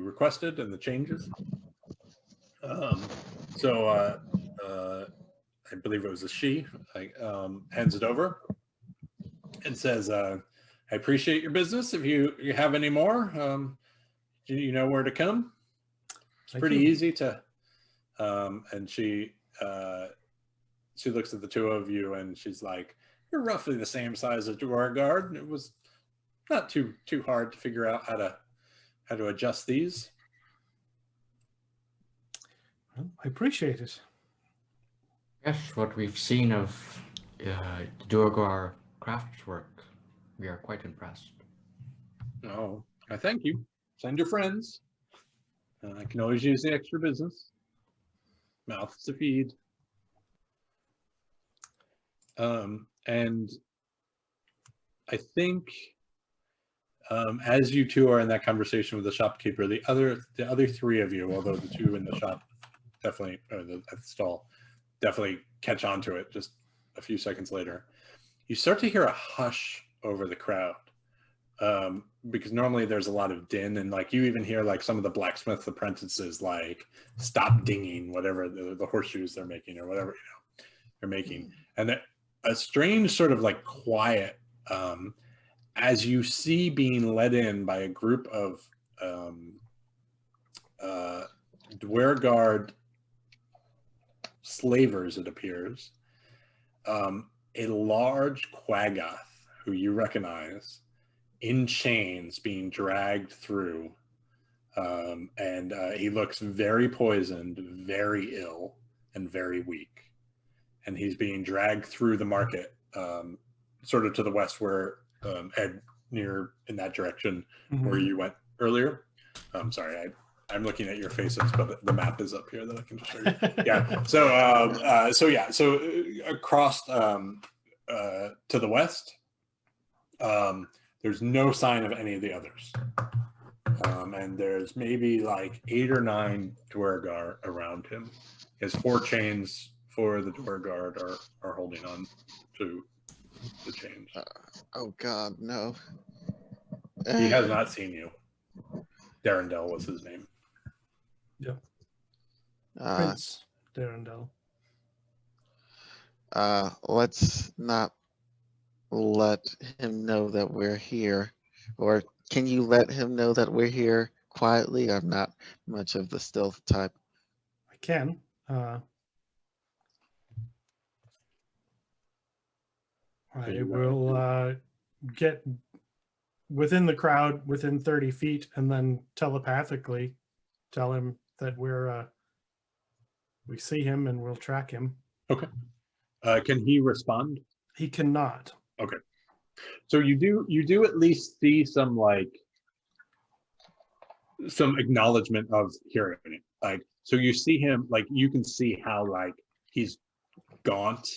requested and the changes. So I believe it was a she, hands it over and says, I appreciate your business. If you have any more, you know where to come. It's Thank pretty you. easy to, and she looks at the two of you and she's like, you're roughly the same size as Beauregard. It was not too hard to figure out how to adjust these. Well, I appreciate it. Yes, what we've seen of Durgar craftwork, we are quite impressed. Oh, I thank you. Send your friends. I can always use the extra business. Mouths to feed. And I think as you two are in that conversation with the shopkeeper, the other three of you, although the two in the shop definitely, or at the stall, definitely catch on to it just a few seconds later, you start to hear a hush over the crowd. Because normally there's a lot of din, and like you even hear like some of the blacksmith apprentices like stop dinging whatever the horseshoes they're making or whatever they're making, and a strange sort of like quiet as you see being led in by a group of Dwergard slavers, it appears, a large Quaggoth who you recognize in chains being dragged through, and he looks very poisoned, very ill, and very weak, and he's being dragged through the market, sort of to the west where Ed, near in that direction where you went earlier. I'm sorry, I'm looking at your faces, but the map is up here that I can just show you. Yeah. So across to the west, there's no sign of any of the others, and there's maybe like 8 or 9 Dwergar around him. He has 4 chains. 4 of the Dwergard are holding on to the chains. Oh God, no. He has not seen you. Darendel was his name. Prince Darendel. Let's not let him know that we're here. Or can you let him know that we're here quietly? I'm not much of the stealth type. I can. I you will get within the crowd, within 30 feet, and then telepathically tell him that we see him and we'll track him. Okay. Can he respond? He cannot. Okay. So you do at least see some acknowledgement of hearing it. Like, so you see him, like you can see how like he's gaunt.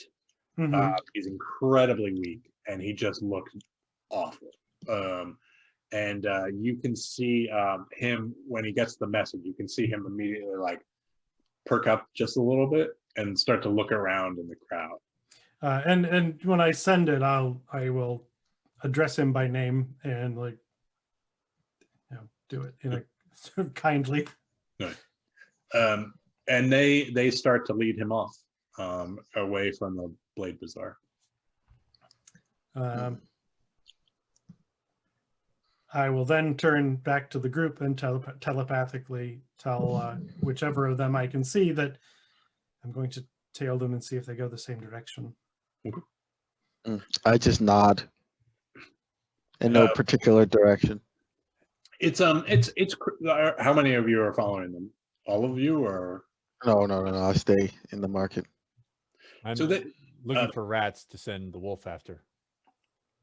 He's incredibly weak, and he just looks awful. And you can see him when he gets the message. You can see him immediately like perk up just a little bit, and start to look around in the crowd. And when I send it, I will address him by name and like, do it in a sort of kindly. And they start to lead him off away from the Blade Bazaar. I will then turn back to the group and telepathically tell whichever of them I can see that I'm going to tail them and see if they go the same direction. I just nod in no particular direction. It's how many of you are following them? All of you, or No. I stay in the market. I'm so that looking for rats to send the wolf after.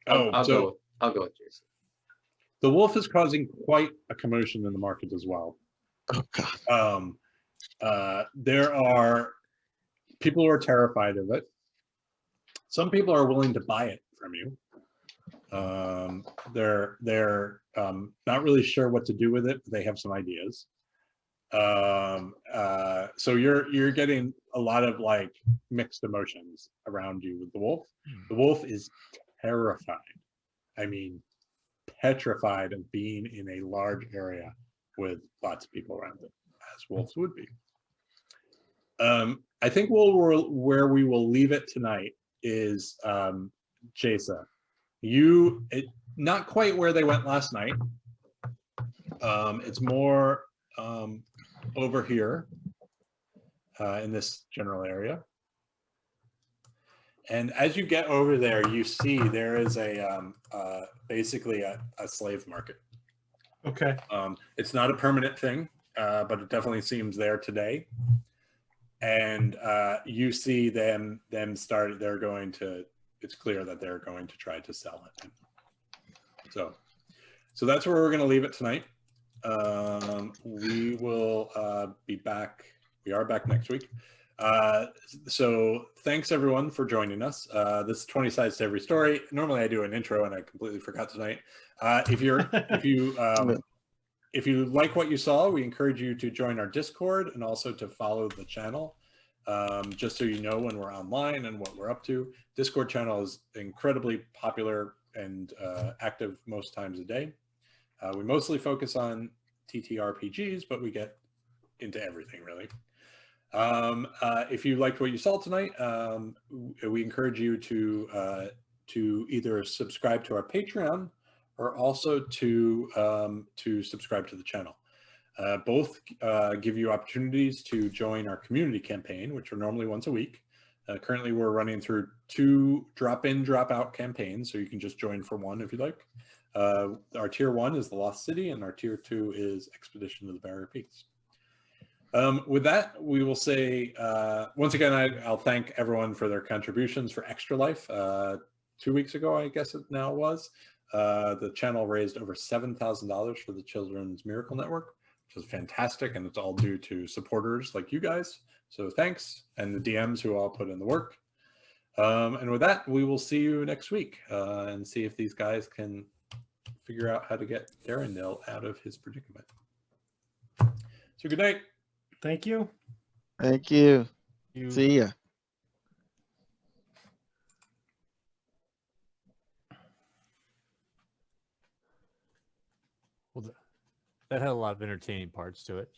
I'll go with Jason. The wolf is causing quite a commotion in the market as well. Oh God. There are people who are terrified of it. Some people are willing to buy it from you. They're not really sure what to do with it, but they have some ideas. So you're getting a lot of like mixed emotions around you with the wolf. The wolf is terrified. I mean, petrified of being in a large area with lots of people around it, as wolves would be. I think where we will leave it tonight is Jasa. Not quite where they went last night. It's more over here in this general area. And as you get over there, you see there is basically a slave market. Okay. It's not a permanent thing, but it definitely seems there today. And you see them start. It's clear that they're going to try to sell it. So that's where we're going to leave it tonight. We will be back. We are back next week. So thanks everyone for joining us. This is 20 Sides to Every Story. Normally I do an intro and I completely forgot tonight. If you like what you saw, we encourage you to join our Discord and also to follow the channel, just so you know when we're online and what we're up to. Discord channel is incredibly popular and active most times a day. We mostly focus on TTRPGs, but we get into everything really. If you liked what you saw tonight, we encourage you to either subscribe to our Patreon or also to subscribe to the channel. Both give you opportunities to join our community campaign, which are normally once a week. Currently, we're running through 2 drop-in, drop-out campaigns, so you can just join for one if you like. Our tier 1 is the Lost City, and our tier 2 is Expedition to the Barrier Peaks. With that, we will say, once again, I'll thank everyone for their contributions for Extra Life. 2 weeks ago, I guess it now was, the channel raised over $7,000 for the Children's Miracle Network, which is fantastic, and it's all due to supporters like you guys. So thanks, and the DMs who all put in the work. And with that, we will see you next week and see if these guys can figure out how to get Darendale out of his predicament. So good night. Thank you. Thank you. See ya. Well, that had a lot of entertaining parts to it.